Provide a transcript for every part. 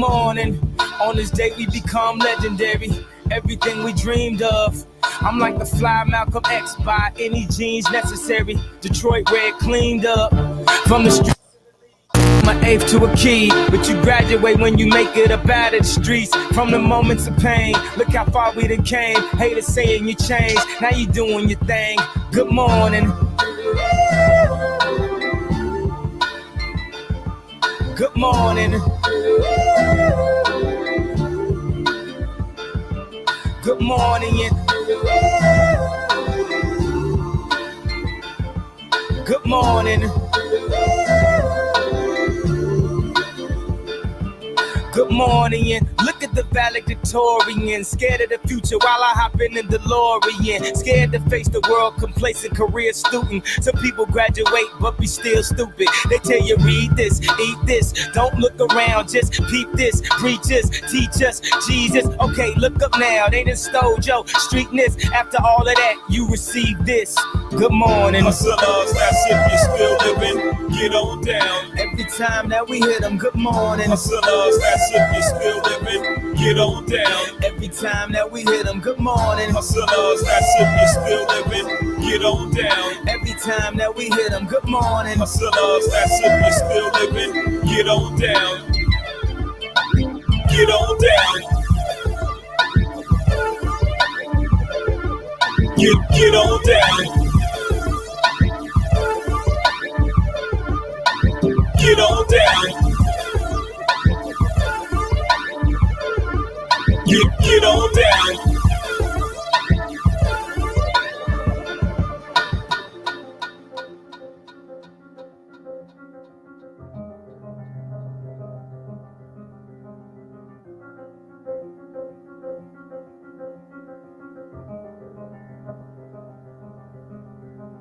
morning. On this day we become legendary. Everything we dreamed of. I'm like the fly Malcolm X, by any genes necessary. Detroit red cleaned up. From the street, my eighth to a key. But you graduate when you make it up out of the streets. From the moments of pain, look how far we done came. Haters saying you changed, now you doing your thing. Good morning. Good morning. Good morning. Good morning. Good morning, and look at the valedictorian. Scared of the future while I hop in the DeLorean. Scared to face the world, complacent career student. Some people graduate but be still stupid. They tell you read this, eat this, don't look around, just peep this. Preach us, teach us, Jesus. Okay, look up now, they done stole your streetness. After all of that, you receive this. Good morning. Hustlers, that's if you're still living, get on down. Every time that we hit them, good morning. Hustlers, that's if you're still living, get on down. Every time that we hit them, good morning. Hustlers, that's if you're still living, get on down. Every time that we hit them, good morning. Hustlers, that's if you're still living, get on down. Get on down. Get on down. Get on down. Get on down.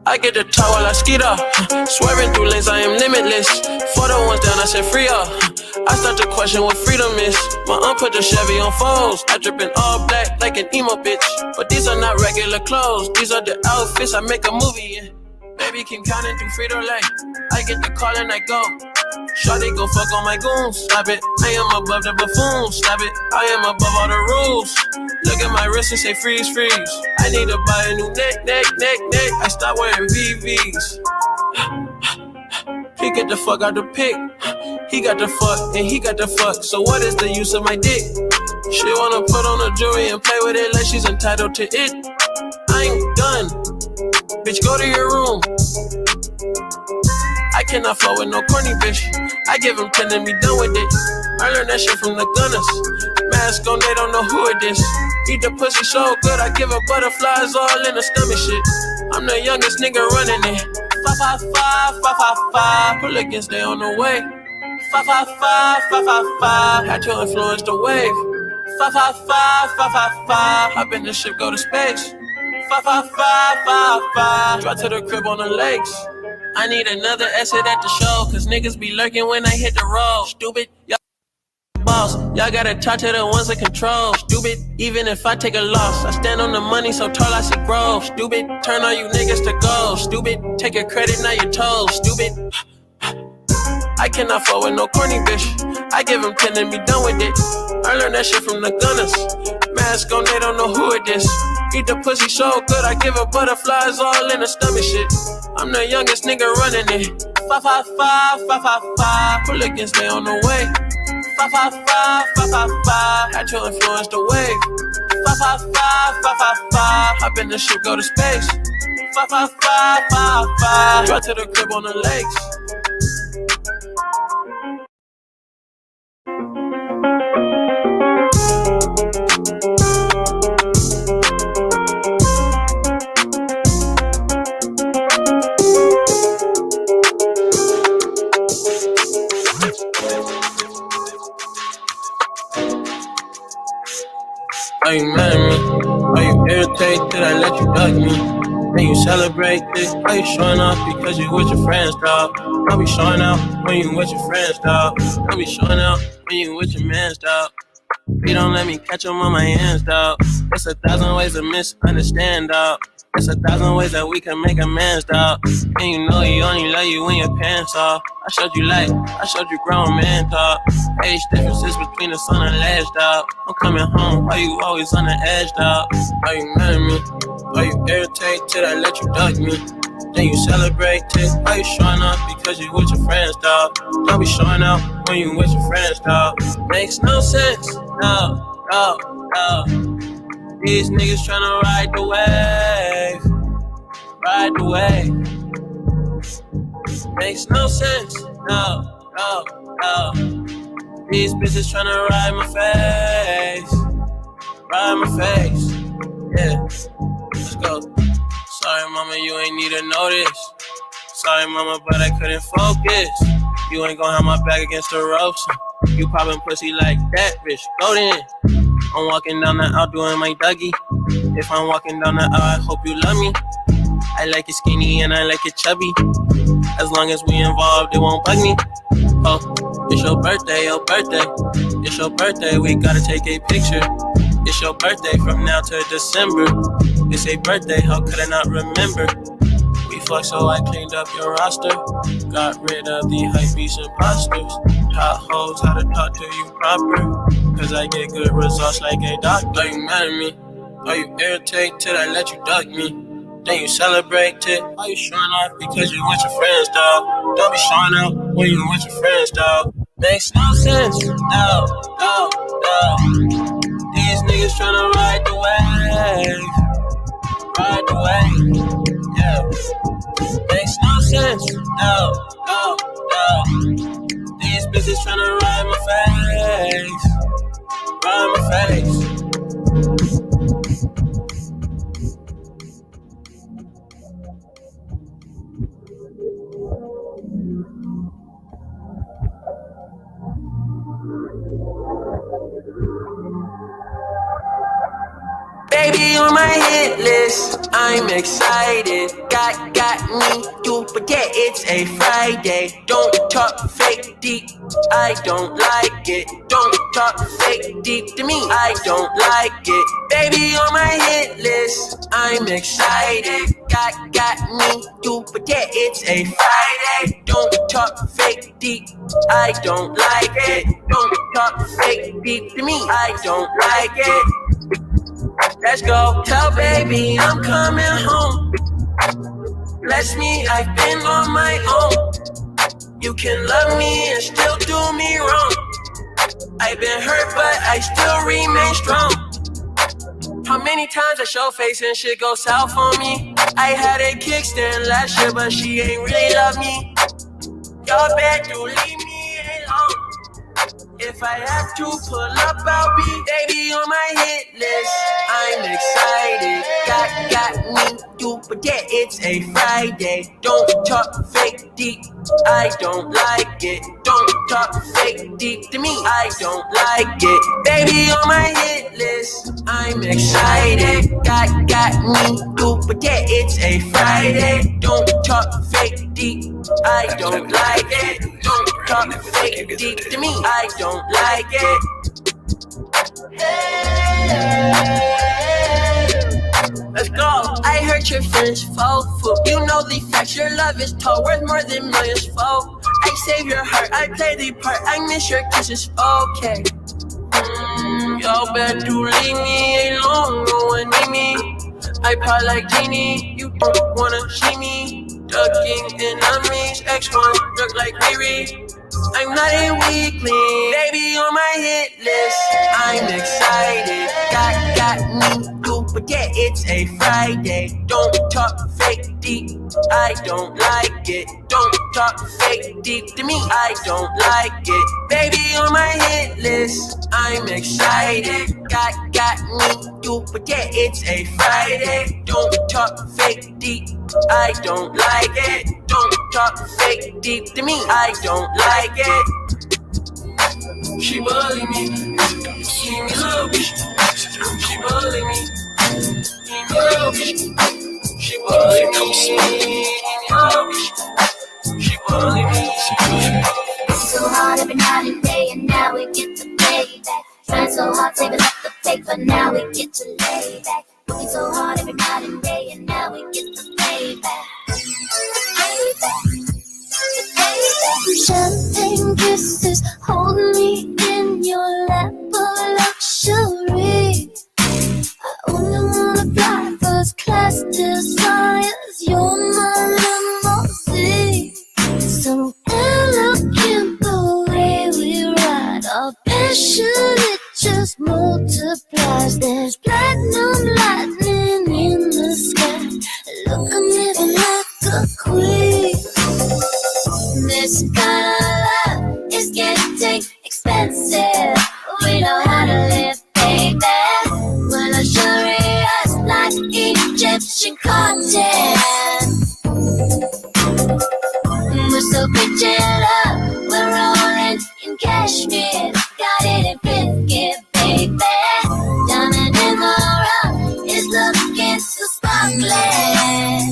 I get the top while I skeet up. Swerving through lanes, I am limitless. For the ones down, I said free up. I start to question what freedom is. My aunt put the Chevy on foes. I drippin' all black like an emo bitch. But these are not regular clothes. These are the outfits I make a movie in. Baby, keep counting through Frito-Lay. I get the call and I go. Shawty go fuck on my goons. Stop it, I am above the buffoons. Stop it, I am above all the rules. Look at my wrist and say freeze, freeze. I need to buy a new neck. I stop wearing VVs. He get the fuck out the pic. He got the fuck and he got the fuck. So what is the use of my dick? She wanna put on a jewelry and play with it like she's entitled to it. I ain't done. Bitch, go to your room. I cannot flow with no corny bitch. I give him 10 and be done with it. I learned that shit from the gunners. Mask on, they don't know who it is. Eat the pussy so good, I give her butterflies all in the stomach shit. I'm the youngest nigga running it. 555, 555. Hooligans, they on the way. 555, 555. Had to influence the wave. 555, 555. Hop in the ship, go to space. 555, 555. Drive to the crib on the lakes. I need another exit at the show, cause niggas be lurking when I hit the road. Stupid, y'all boss. Y'all gotta talk to the ones that control. Stupid, even if I take a loss, I stand on the money so tall I see growth. Stupid, turn all you niggas to gold. Stupid, take your credit, now your toes. Stupid, I cannot fall with no corny bitch. I give him 10 and be done with it. I learned that shit from the gunners. Mask on, they don't know who it is. Eat the pussy so good, I give her butterflies all in the stomach shit. I'm the youngest nigga running it. 555, 555. Hooligans, they on the way. 555, 555. Had to influence the wave. 555, 555. Hop in the ship, go to space. 555, 555. Drive to the crib on the lakes. Are you mad at me? Are you irritated that I let you duck me? Then you celebrate this? Are you showing off because you with your friends, dog? I'll be showing out when you with your friends, dog. I'll be showing out when you with your mans, dog. You don't let me catch 'em on my hands, dog. It's 1,000 ways to misunderstand, dog. There's 1,000 ways that we can make a man stop. And you know he only love you when your pants off. I showed you grown man talk. Age differences between the sun and ledge, dog. I'm coming home, why you always on the edge, dog? Are you mad at me? Are you irritated till I let you duck me? Then you celebrate it. Are you showing up because you with your friends, dog? Don't be showing up when you with your friends, dog. Makes no sense, no, no, no. These niggas tryna ride the wave, ride the wave. Makes no sense, no, no, no. These bitches tryna ride my face, yeah. Let's go. Sorry, mama, you ain't need to know this. Sorry, mama, but I couldn't focus. You ain't gon' have my back against the ropes. You poppin' pussy like that, bitch. Go then. I'm walking down the aisle doing my Dougie. If I'm walking down the aisle, I hope you love me. I like it skinny and I like it chubby. As long as we involved, it won't bug me. Oh, it's your birthday, your birthday. It's your birthday, we gotta take a picture. It's your birthday from now to December. It's a birthday, how could I not remember? We fucked so I cleaned up your roster. Got rid of the hypebeast imposters. Hot hoes, how to talk to you proper. Cause I get good results like a doctor. Are you mad at me? Are you irritated till I let you duck me? Then you celebrate it. Are you showing off because you with your friends, dog? Don't be showing out when you with your friends, dog. Makes no sense, no, no, no. These niggas tryna ride the wave, yeah. Makes no sense, no, no, no. These bitches tryna ride my face. Baby on my hit list, I'm excited. Got me, you forget it's a Friday. Don't talk fake deep, I don't like it. Don't talk fake deep to me, I don't like it. Baby on my hit list, I'm excited. Got me, you forget it's a Friday. Don't talk fake deep, I don't like it. Don't talk fake deep to me, I don't like it. Let's go. Tell baby I'm coming home. Bless me, I've been on my own. You can love me and still do me wrong. I've been hurt, but I still remain strong. How many times I show face and shit go south on me? I had a kickstand last year, but she ain't really love me. Y'all better leave me alone. If I have to pull up, I'll be baby on my hit list. I'm excited. Got me, you forget it's a Friday. Don't talk fake deep, I don't like it. Don't talk fake deep to me, I don't like it. Baby on my hit list, I'm excited. Got me, you forget it's a Friday. Don't talk fake deep, I don't like it. Don't talk fake deep to me, I don't like it. Let's go. I heard your feelings fall for. You know the facts, your love is tall, worth more than millions fold. I save your heart, I play the part, I miss your kisses, okay. Y'all better leave me alone, no one need me. I pop like Genie, you don't wanna see me. Ducking enemies, X1 look like Riri. I'm not a weakling, baby on my hit list. I'm excited, got me, you forget it's a Friday. Don't talk fake deep, I don't like it. Don't talk fake deep to me, I don't like it. Baby on my hit list, I'm excited. Got me, you forget it's a Friday. Don't talk fake deep, I don't like it. Don't talk fake deep to me, I don't like it. She bully me, she me love me. She bully me, she me love me. She bully me, she me love me. She bully me. So hard every night and day, and now we get to play back. Trying so hard, saving up the paper, now we get to lay back. Working so hard every night and day, and now Champagne kisses, hold me in your lap of luxury. I only wanna fly first class desires. You're my limousine. So elegant the way we ride. Our passion, it just multiplies. There's platinum lightning in the sky. Look, I'm living like a queen. This kind of love is getting expensive. We know how to live, baby. We're luxurious like Egyptian cotton. We're so rich in love, we're rolling in cashmere. Got it in biscuit, baby. Diamond in the rough is looking so sparkling.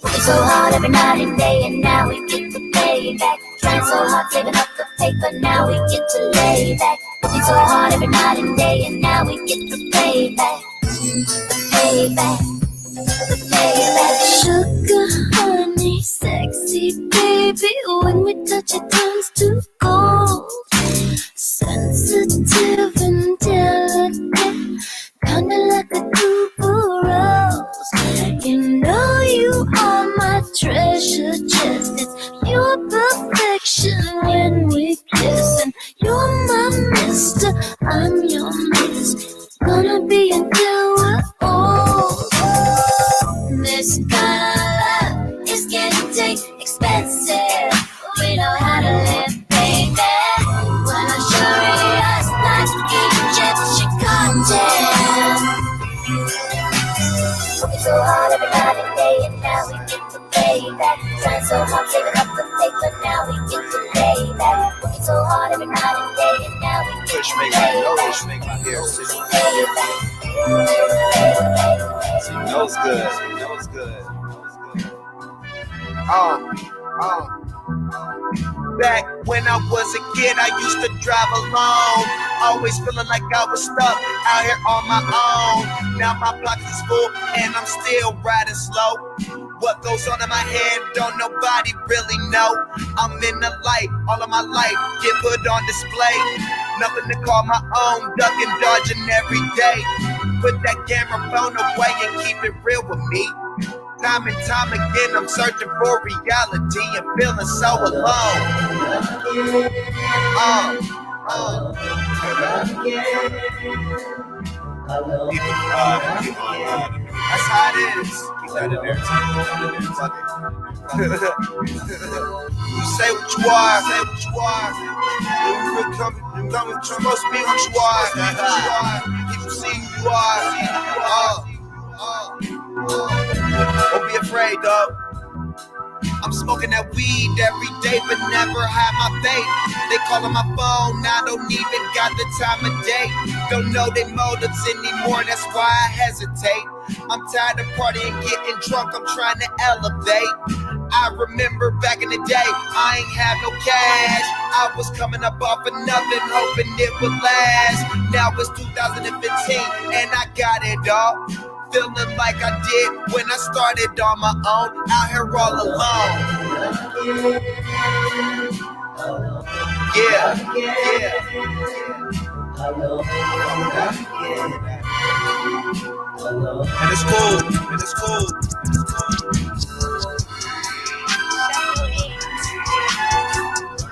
Working so hard every night and day, and now we get to pay back. Trying so hard, saving up the paper, now we get to lay back. Working so hard every night and day, and now we get to pay back. Pay back. Sugar, honey, sexy baby. When we touch it turns to gold. Sensitive and delicate, kinda like a tuberose. You know you are my treasure chest. It's pure perfection when we kiss. And you're my mister, I'm your miss. Gonna be until we're old. This kind of love is getting expensive. We know how to live, baby. We're luxurious like Egyptian cotton. Working so hard every night and day, and now we get to pay back. Trying so hard, saving up the paper, now we get to lay back. Working so hard every night and day, and now we get to pay back. Pay back. That was good. That was good. Back when I was a kid, I used to drive alone, always feeling like I was stuck out here on my own. Now my pockets is full and I'm still riding slow. What goes on in my head, don't nobody really know. I'm in the light, all of my life get put on display. Nothing to call my own, ducking, dodging every day. Put that camera phone away and keep it real with me. Time and time again, I'm searching for reality and feeling so alone. That's how it is. Keep that in there too. You say what you are, say what you are. You coming, supposed to be what you are. People see who you are. Don't be afraid, dog. I'm smoking that weed every day, but never had my vape. They calling my phone, I don't even got the time of day. Don't know their motives anymore, that's why I hesitate. I'm tired of partying, getting drunk, I'm trying to elevate. I remember back in the day, I ain't have no cash. I was coming up off of nothing, hoping it would last. Now it's 2015, and I got it all. Feeling like I did when I started on my own, out here all alone. Yeah. And it's cool.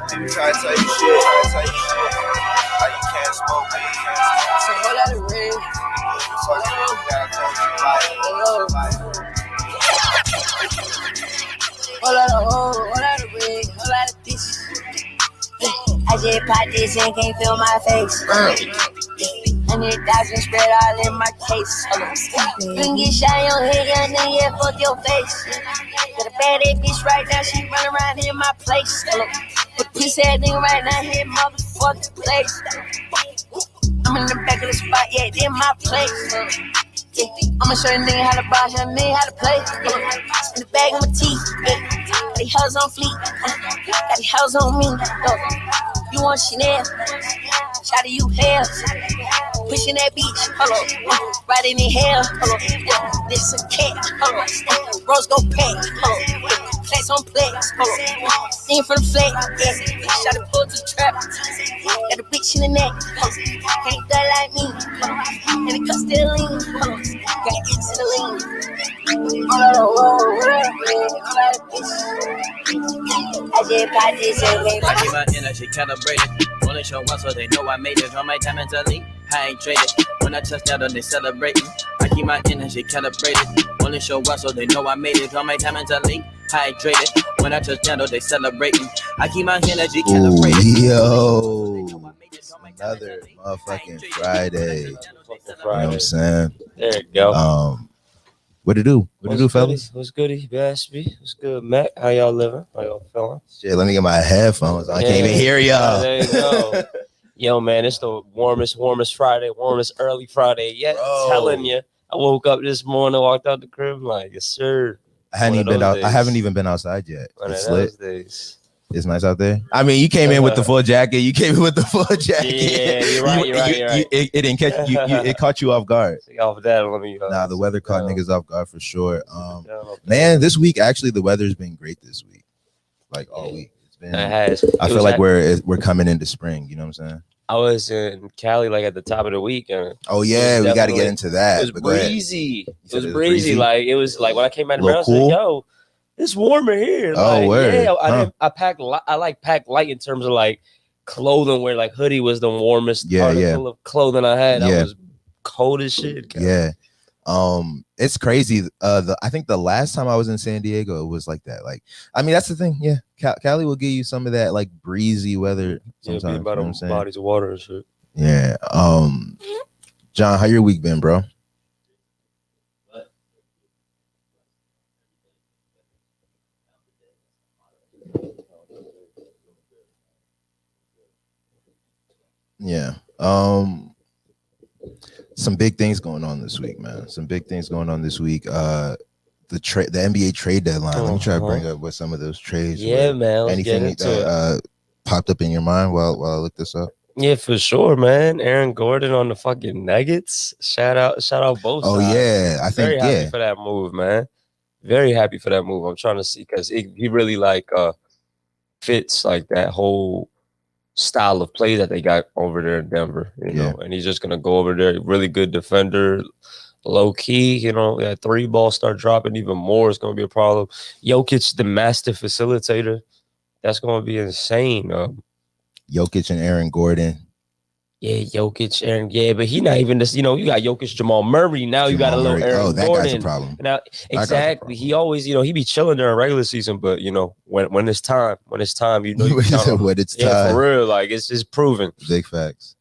People try to tell you shit. How you can't smoke weed. So hold out the ring. Hold out the ring, hold out the bitch. I just pop this and can't feel my face. 100,000 spread all in my case. You can get shot in your head, young nigga, yeah, fuck your face. Got a bad ass bitch right now, she run around in my place. Put piece ass nigga right now, hit motherfucking place. I'm in the back of the spot, yeah, in my place. I'ma show you nigga how to box, show you nigga how to play. In the bag of my teeth, got these hoes on fleek, got these hoes on me. You want Chanel, shout to you hell. Pushing that beach, riding in hell. This a cat, Rose go pack, Flex on flex. Sing for the flex. Shot to pull to the trap. Got a bitch in the neck. Can't die like me. And the cuss still lean. Got X in the lean. I keep my energy calibrated. Only show up so they know I made it. On my time mentally, I ain't traded. When I touch down, they celebrating. I keep my energy calibrated. Only show up so they know I made it. On my time mentally, I ain't traded. When I touch down, they celebrating. I keep my energy calibrated. Yo, another motherfucking Friday. You know what I'm saying? There you go. What to do? What to do, fellas? What's goody, Baspy? What's good, Mac? How y'all living? How y'all feeling? Shit, let me get my headphones. I can't even hear y'all. There you go. Yo, man, it's the warmest Friday, warmest early Friday yet. Bro. Telling you, I woke up this morning, walked out the crib, like, yes, sir. I haven't even been outside yet. One It's of those lit. days. It's nice out there. I mean, you came in with the full jacket. Yeah, you're right. It didn't catch you. It caught you off guard. Take off that. Let me. Nah, the weather caught niggas off guard for sure. Man, this week actually the weather's been great this week, like all week. It's been. It has. I feel like we're coming into spring. You know what I'm saying? I was in Cali like at the top of the week, and oh yeah, we got to get into that. It was breezy. It was breezy. breezy. Like it was like when I came out of the Little house, cool? like, yo, it's warmer here. Oh, like, word. Yeah, Huh. I packed light in terms of like clothing. Where like hoodie was the warmest article of clothing I had. I was cold as shit. Yeah. It's crazy. I think the last time I was in San Diego, it was like that. Like, I mean, that's the thing. Yeah, Cali will give you some of that like breezy weather sometimes. Yeah, about you know what I'm saying? bodies of water and shit. Yeah. John, how your week been, bro? Yeah. Some big things going on this week, man. Some big things going on this week. The NBA trade deadline. Let me try to bring up what some of those trades. Yeah, man. Let's anything get into it. Popped up in your mind while I look this up? Yeah, for sure, man. Aaron Gordon on the fucking Nuggets. Shout out both sides. Oh yeah, I think very happy for that move, man. Very happy for that move. I'm trying to see because he really like fits like that whole style of play that they got over there in Denver, you know. And he's just gonna go over there, really good defender, low key, you know. That three ball start dropping even more, it's gonna be a problem. Jokic, the master facilitator, that's gonna be insane. Jokic and Aaron Gordon. Yeah, Jokic, Aaron. Yeah, but he not even this. You know, you got Jokic, Jamal Murray. Now you got a little Aaron Gordon. Oh, that guy's a problem. Now, exactly. He always, you know, he be chilling during regular season, but you know, when it's time, you know, when it's time. Yeah, for real. Like it's just proven. Big facts.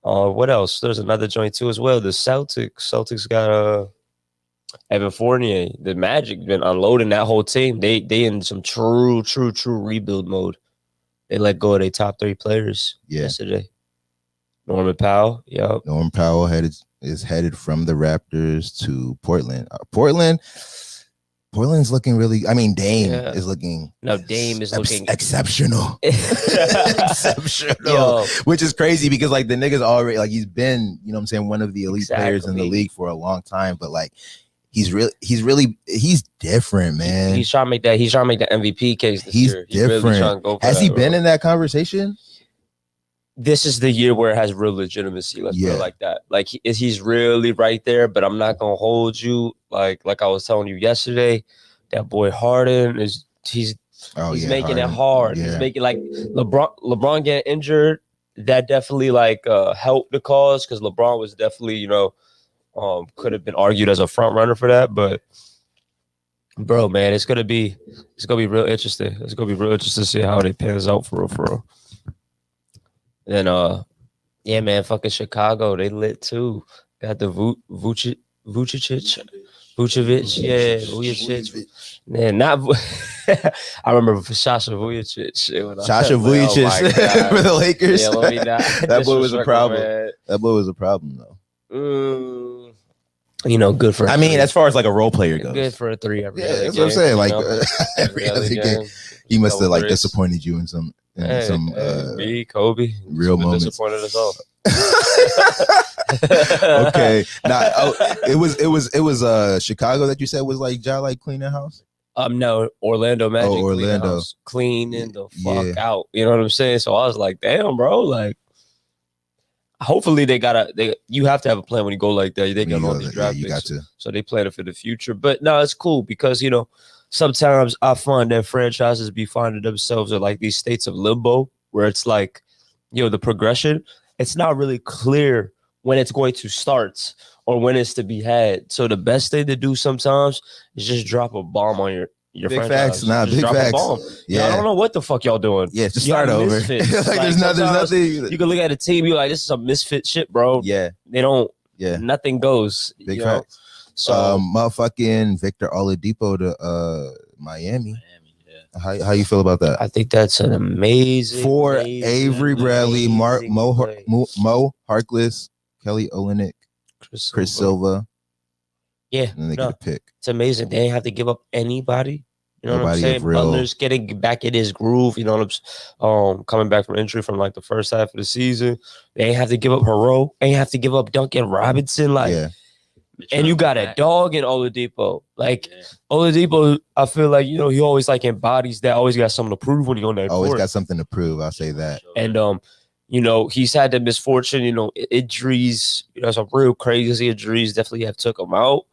What else? There's another joint too as well. The Celtics got Evan Fournier. The Magic been unloading that whole team. They in some true rebuild mode. They let go of their top 3 players yesterday. Norman Powell, Norman Powell is headed from the Raptors to Portland. Portland's looking really. I mean, Dame is looking. No, Dame is looking exceptional. Exceptional, which is crazy because like the nigga's already like he's been, you know what I'm saying, one of the elite players in the league for a long time, but like he's different, man. He's trying to make that MVP case this year. Different. Really trying to go for Has he that, been in that conversation? This is the year where it has real legitimacy. Let's put it like that. Like he's really right there, but I'm not gonna hold you. Like I was telling you yesterday, that boy Harden he's making it hard. He's making like LeBron getting injured. That definitely like helped the cause because LeBron was definitely, you know, could have been argued as a front runner for that. But bro, man, it's gonna be real interesting. It's gonna be real interesting to see how it pans out for real. Then yeah, man, fucking Chicago, they lit too. Got the Vucevic, yeah, Vucevic. Man, not I remember for Sasha Vucevic. Sasha Vucevic for the Lakers. Yeah, let me not. That boy was a problem. Man. That boy was a problem though. You know, good for. I mean, as far as like a role player goes, good for a 3 every other game. That's what I'm saying. Like every other game, he must have like disappointed you in some. Me, Kobe, real moments. Disappointed us all. Okay, it was Chicago that you said was like Ja like cleaning house. No, Orlando Magic. Orlando. Cleaning the fuck out. You know what I'm saying? So I was like, damn, bro. Like, hopefully you have to have a plan when you go like that. They got all these draft picks. Got to. So they plan it for the future. But no, it's cool because, you know, sometimes I find that franchises be finding themselves in like these states of limbo where it's like, you know, the progression, it's not really clear when it's going to start or when it's to be had. So the best thing to do sometimes is just drop a bomb on your big franchise. Facts. Nah, just big drop facts. A bomb. Yeah, I don't know what the fuck y'all doing. Yeah, just start over. Like, there's nothing. You can look at a team, you're like, this is a misfit shit, bro. Yeah. They don't. Yeah. Nothing goes. Big facts. So motherfucking Victor Oladipo to Miami. Yeah. How you feel about that? I think that's an amazing for Avery Bradley, Mo Harkless, Kelly Olynyk, Chris Silva. Yeah, and they get a pick. It's amazing. They ain't have to give up anybody. You know Nobody what I'm saying? Butler's getting back in his groove. You know what I'm coming back from injury from like the first half of the season. They ain't have to give up Hero. Ain't have to give up Duncan Robinson. Like, and you got a dog in Oladipo. Like Oladipo, I feel like, you know, he always like embodies that. Always got something to prove when he on that Always court. Got something to prove. I'll say that. And you know, he's had the misfortune. You know, injuries. You know, some real crazy injuries definitely have took him out.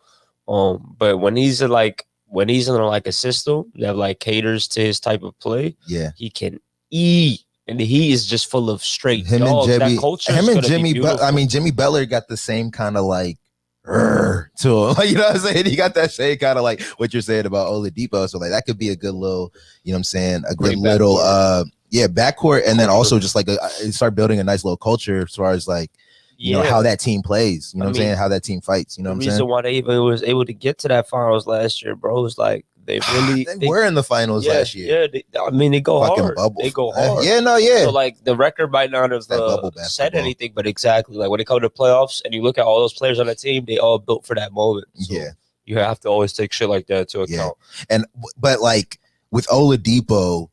But when he's in like a system that like caters to his type of play, he can eat, and he is just full of straight dogs. That culture. Him and Jimmy. I mean, Jimmy Butler got the same kind of like to him. Like, you know what I'm saying? He got that same kind of like what you're saying about Oladipo. So like that could be a good little, you know what I'm saying, a good little backcourt, and then also just like start building a nice little culture as far as like. You know how that team plays. You know what I'm saying? How that team fights. You know what I'm saying? The reason why they even was able to get to that finals last year, bro, was like they were in the finals last year. Yeah, they go hard. Bubble. They go hard. Yeah. So like the record might not have said anything, but exactly like when it comes to playoffs, and you look at all those players on the team, they all built for that moment. So you have to always take shit like that into account. And but like with Oladipo,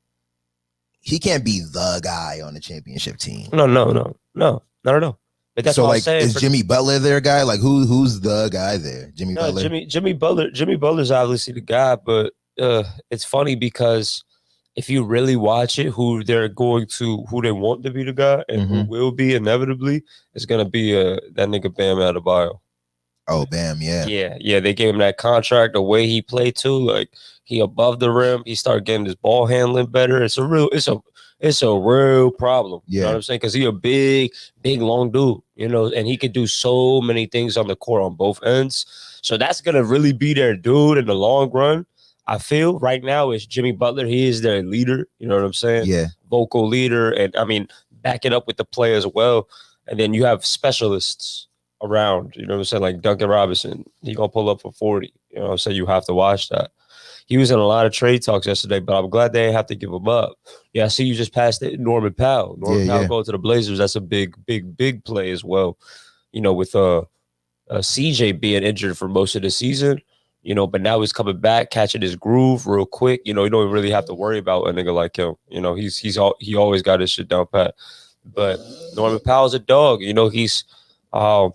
he can't be the guy on the championship team. No, not at all. But that's so what like, I'm saying. Is Jimmy Butler their guy? Like, who's the guy there? Jimmy Butler. Jimmy Butler's obviously the guy, but it's funny because if you really watch it, who they want to be the guy, and who will be inevitably is gonna be that nigga Bam Adebayo. Oh, Bam, yeah. They gave him that contract. The way he played too, like he above the rim, he started getting his ball handling better. It's a real problem. You know what I'm saying? Because he a big, long dude, you know, and he could do so many things on the court on both ends. So that's gonna really be their dude in the long run. I feel right now is Jimmy Butler. He is their leader. You know what I'm saying? Yeah. Vocal leader, and I mean, back it up with the play as well. And then you have specialists around, you know what I'm saying? Like Duncan Robinson, he gonna pull up for 40. You know what I'm saying? You have to watch that. He was in a lot of trade talks yesterday, but I'm glad they didn't have to give him up. Yeah, I see you just passed it. Norman Powell. Powell going to the Blazers. That's a big play as well. You know, with CJ being injured for most of the season, you know, but now he's coming back, catching his groove real quick. You know, you don't really have to worry about a nigga like him. You know, he always got his shit down pat. But Norman Powell's a dog. You know, he's I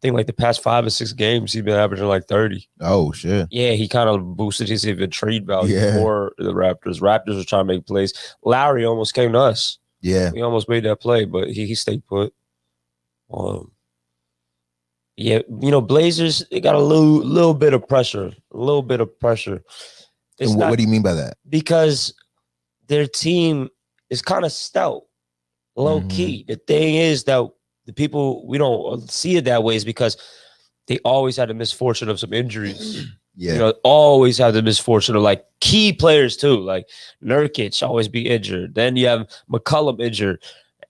think like the past 5 or 6 games, he's been averaging like 30. Oh, shit. Yeah, he kind of boosted his even trade value for the Raptors. Raptors were trying to make plays. Lowry almost came to us. Yeah. We almost made that play, but he stayed put. Yeah, you know, Blazers, they got a little bit of pressure. What do you mean by that? Because their team is kind of stout, low key. The thing is that the people, we don't see it that way is because they always had the misfortune of some injuries. Yeah. You know, always have the misfortune of like key players too. Like Nurkic always be injured. Then you have McCollum injured.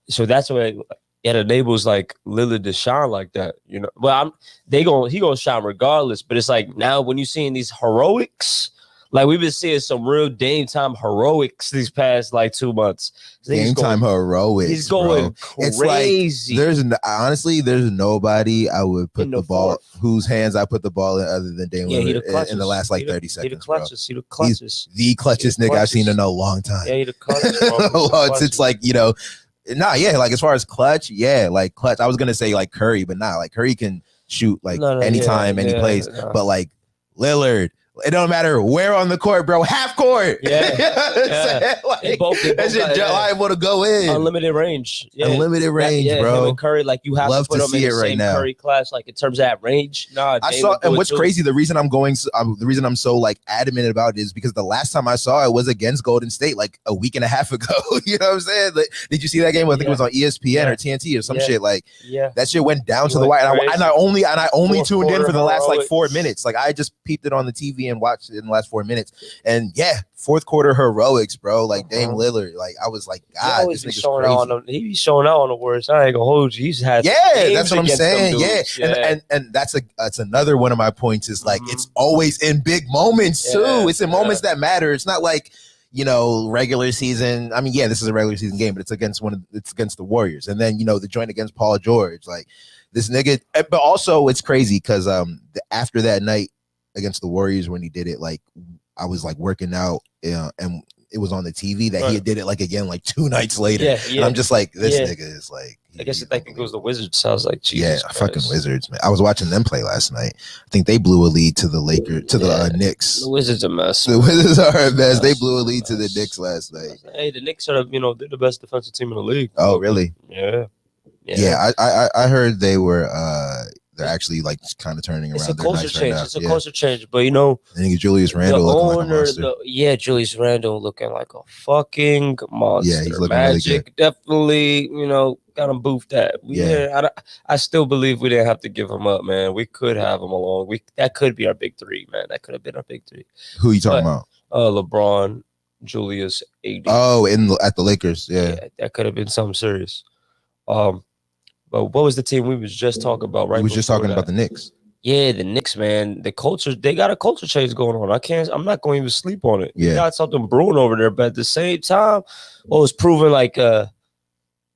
So that's why it enables like Lillard to shine like that. You know, well, he gonna shine regardless. But it's like now when you're seeing these heroics, like we've been seeing some real Dame time heroics these past like 2 months. Game time heroics. He's going crazy. It's like, there's nobody I would put the ball whose hands I put the ball in other than Dame Lillard in the last like 30 seconds. He the clutches. He's the clutchest nigga I've seen in a long time. Yeah, he the clutches. It's like, you know, like as far as clutch, like clutch. I was gonna say like Curry, but like Curry can shoot like anytime, any place. But like Lillard, It don't matter where on the court, bro. Half court. Yeah. You know what I'm Yeah. saying? Like, They both that shit liable to go in. Unlimited range. Yeah. Unlimited range, bro. Him and Curry, like you have Love to put to them in see the it right same now. Curry class, like in terms of that range. Nah, I Dame saw, would do and it what's too. crazy, the reason I'm so like adamant about it is because the last time I saw it was against Golden State like a week and a half ago. You know what I'm saying? Like, did you see that game? I think it was on ESPN or TNT or some shit. Like that shit went down to the wire. And I only tuned in for the last like 4 minutes. Like I just peeped it on the TV and watched it in the last 4 minutes. And yeah, fourth quarter heroics, bro. Like Dame Lillard. Like I was like, God, this nigga's crazy. He be showing out on the words. I ain't gonna hold you. He's had that's what I'm saying. And that's another one of my points is like it's always in big moments too. It's in moments that matter. It's not like, you know, regular season. I mean, yeah, this is a regular season game, but it's against the Warriors. And then, you know, the joint against Paul George, like this nigga. But also it's crazy because after that night against the Warriors when he did it, like I was like working out and it was on the TV that he did it like again like 2 nights later. And I'm just like, this nigga is like, I guess I think it was the Wizards. Sounds like Jesus Christ. Fucking Wizards, man. I was watching them play last night. I think they blew a lead to the the Knicks. The Wizards are a mess. The Wizards are a mess. They blew a lead to the Knicks last night. Hey, the Knicks are, you know, they're the best defensive team in the league. Oh, really? Yeah. I heard they were they're actually like kind of turning around. It's a culture change. It's a culture change, but you know, I think Julius Randle looking like a monster. Julius Randle looking like a fucking monster. Yeah, he's looking Magic really good. definitely, you know, got him boofed that. I still believe we didn't have to give him up, man. We could have him along. That could be our big three, man. That could have been our big three. Who you talking about? LeBron, Julius, AD. Oh, at the Lakers, yeah, that could have been something serious. But what was the team we was just talking about? Right, we was just talking about the Knicks. Yeah, the Knicks, man. The culture, they got a culture change going on. I'm not going to even sleep on it. Yeah, they got something brewing over there. But at the same time, what was proven like I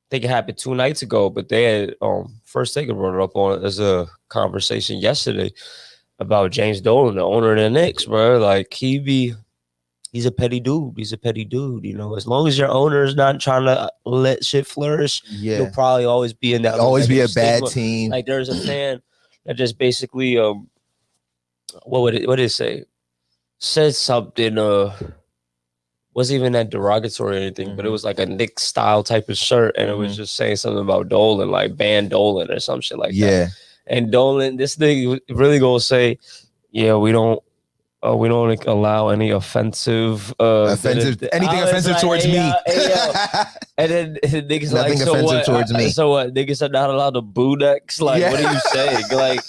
think it happened 2 nights ago, but they had First Taker brought it up on it as a conversation yesterday about James Dolan, the owner of the Knicks, bro. Like he's a petty dude. He's a petty dude. You know, as long as your owner is not trying to let shit flourish, you'll probably always be in that. Always be a bad team. Like there's a fan that just basically, what did it say? Said something. Wasn't even that derogatory or anything, but it was like a Knicks style type of shirt, and it was just saying something about Dolan, like ban Dolan or some shit like that. And Dolan, this thing really gonna say, yeah, we don't allow any offensive anything offensive towards me. And then niggas nothing like, offensive towards me. So what? Niggas are not allowed to boo next? Like, what are you saying? Like,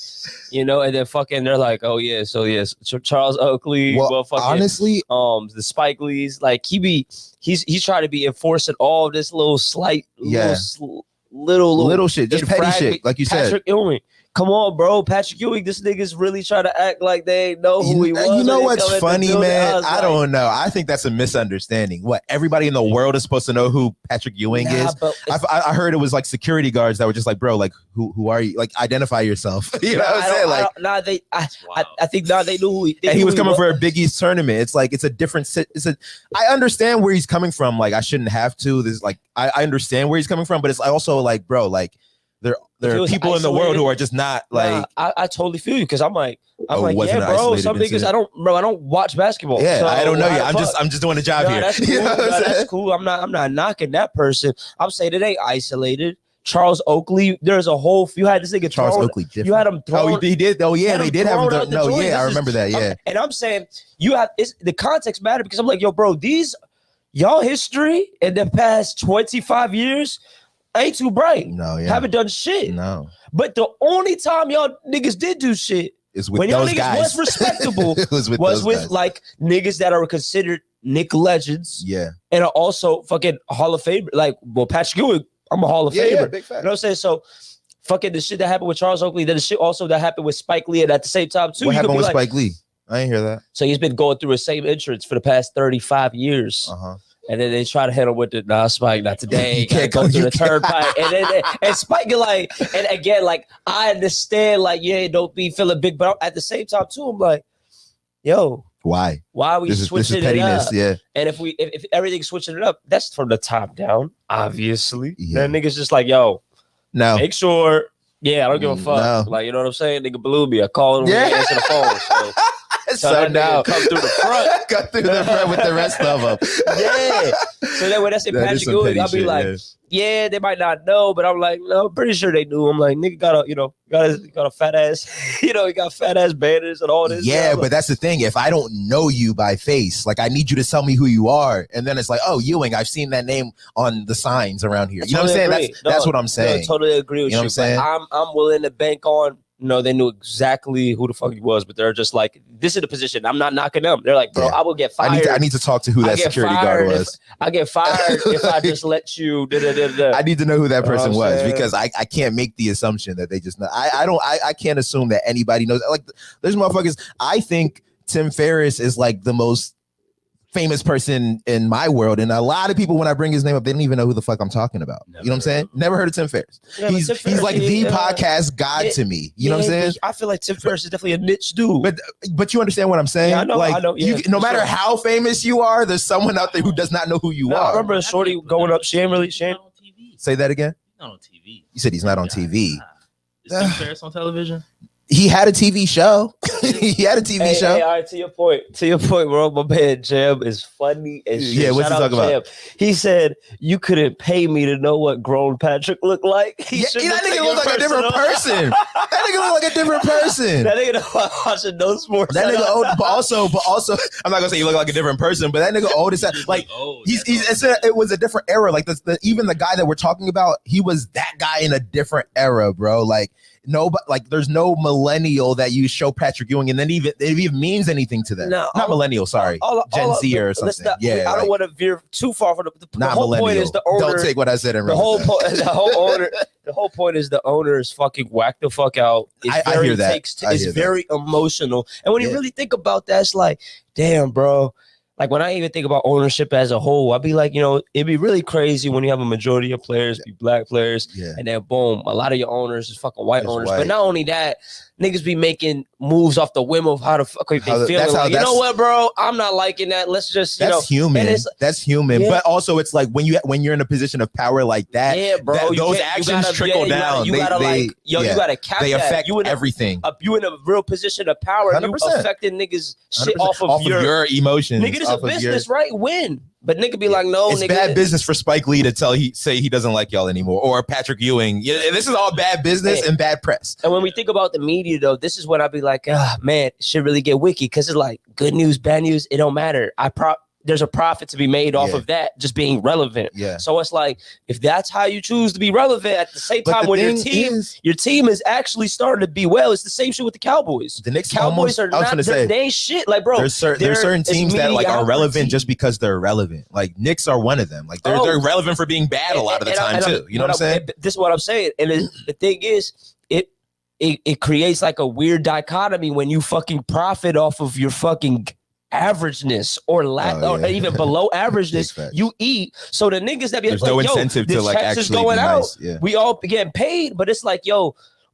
you know, and then fucking they're like, oh yeah, so yes, Charles Oakley, well fucking honestly, the Spike Lee's, like he's trying to be enforcing all of this little slight little shit, just petty shit, like you said. Patrick Ewing. Come on, bro. Patrick Ewing, this nigga's really trying to act like they know who he was. You know what's funny, man? I don't know. I think that's a misunderstanding. What, everybody in the world is supposed to know who Patrick Ewing is? I heard it was like security guards that were just like, bro, like, who are you? Like, identify yourself. You know what I'm saying? I think now they knew who he and he was coming for a Big East tournament. It's like, I understand where he's coming from. Like, I shouldn't have to. This like, I understand where he's coming from, but it's also like, bro, like, there are people in the world who are just not like. I totally feel you because I'm like, yeah, bro. Some niggas I don't watch basketball. Yeah, so I don't know you. I'm just doing a job here. That's cool. You know that's cool. I'm not knocking that person. I'm saying it ain't isolated. Charles Oakley, there's a whole. You had this nigga Charles Oakley. You had him thrown. Oh, he did. Oh, yeah, they did have him. No, yeah, I remember that. Yeah, and I'm saying you have the context matter because I'm like, yo, bro, y'all history in the past 25 years. Ain't too bright. No, yeah. Haven't done shit. No. But the only time y'all niggas did do shit is with when those y'all niggas guys. was respectable was with like niggas that are considered Knick legends. Yeah. And are also fucking Hall of Fame. Like, well, Patrick Ewing, I'm a Hall of Famer. Yeah, big fact. You know what I'm saying? So fucking the shit that happened with Charles Oakley, then the shit also that happened with Spike Lee, and at the same time too. What happened with Spike Lee? I didn't hear that. So he's been going through the same entrance for the past 35 years. Uh-huh. And then they try to hit him with the Spike, not today. You can't go through the turnpike. And Spike like, and again, like I understand, like, yeah, don't be feeling big, but at the same time too, I'm like, yo, why are we switching it up? Yeah. And if everything's switching it up, that's from the top down, obviously. Yeah. Then niggas just like, yo, no, make sure. Yeah, I don't give a fuck. No. Like, you know what I'm saying? Nigga blew me. I called him. Yeah. Answer the phone. So. So now come through the front. come through the front with the rest of them. Yeah. So then when I say Patrick Ewing, I'll be like, yeah, they might not know, but I'm like, no, I'm pretty sure they knew. I'm like, nigga got a fat ass, he got fat ass banners and all this. Yeah, but that's the thing. If I don't know you by face, like I need you to tell me who you are, and then it's like, oh, Ewing, I've seen that name on the signs around here. You know what I'm saying? That's what I'm saying. I totally agree with you. Know what I'm saying? I'm willing to bank on. No, they knew exactly who the fuck he was, but they're just like, this is the position. I'm not knocking them. They're like, bro, I will get fired. I need to talk to who that security guard was. I get fired if I just let you. I need to know who that person was because I can't make the assumption that they just know. I can't assume that anybody knows. Like, there's motherfuckers. I think Tim Ferriss is like the most famous person in my world, and a lot of people, when I bring his name up, they don't even know who the fuck I'm talking about. You know what I'm saying? Never heard of Tim Ferriss. Yeah, he's like the podcast god to me. You know what I'm saying? I feel like Tim Ferriss is definitely a niche dude. But you understand what I'm saying? Yeah, I know. Like, I know. Yeah, no matter how famous you are, there's someone out there who does not know who you are. I remember a shorty going up. She ain't really. Say that again. He's not on TV. You said he's not on TV. Is Tim Ferriss on television? He had a TV show. He had a TV show. Hey, all right, to your point, bro. My man Jam is funny as shit. Yeah, what's he talking about? He said you couldn't pay me to know what grown Patrick looked like. That nigga looked like a different person. That nigga looked like a different person. That nigga watching no sports. That nigga old, but also, I'm not gonna say he looked like a different person, but that nigga old as like it was a different era. Like even the guy that we're talking about, he was that guy in a different era, bro. Like. There's no millennial that you show Patrick Ewing and then it even means anything to them. No, not millennial, sorry. Gen Z or something. I don't want to veer too far from the whole point is the owner. Don't take what I said and the whole point is the owner is fucking whacked the fuck out. I hear that. It's very emotional. And when you really think about that, it's like, damn, bro. Like when I even think about ownership as a whole, I'd be like, it'd be really crazy when you have a majority of players be black players, and then boom, a lot of your owners is fucking white owners. But not only that, niggas be making moves off the whim of how the fuck they feeling. Like, you know what, bro? I'm not liking that. Let's just that's human. That's human. But also, it's like when you're in a position of power like that, yeah, bro. Those actions trickle down. You gotta cap they affect that. Everything. You in a real position of power. 100%. You affecting niggas shit off of your emotions. Nigga, this is a business, right? Win. But nigga be like, no, it's nigga. bad business for Spike Lee to say he doesn't like y'all anymore, or Patrick Ewing. This is all bad business and bad press. And when we think about the media, though, this is when I be like, man, it should really get wiki because it's like good news, bad news, it don't matter. There's a profit to be made off of that just being relevant. Yeah. So it's like if that's how you choose to be relevant at the same time when your team is actually starting to be well, it's the same shit with the Cowboys. The Knicks Cowboys are not they ain't shit. Like, bro, there's certain teams that like are relevant just because they're relevant. Like Knicks are one of them. Like they're relevant for being bad a lot of the time too. You know what I'm saying? This is what I'm saying. And the thing is, it creates like a weird dichotomy when you fucking profit off of your fucking averageness or even below averageness. You eat. So the niggas that be there's no incentive to like actually going out. Nice. Yeah. We all getting paid, but it's like,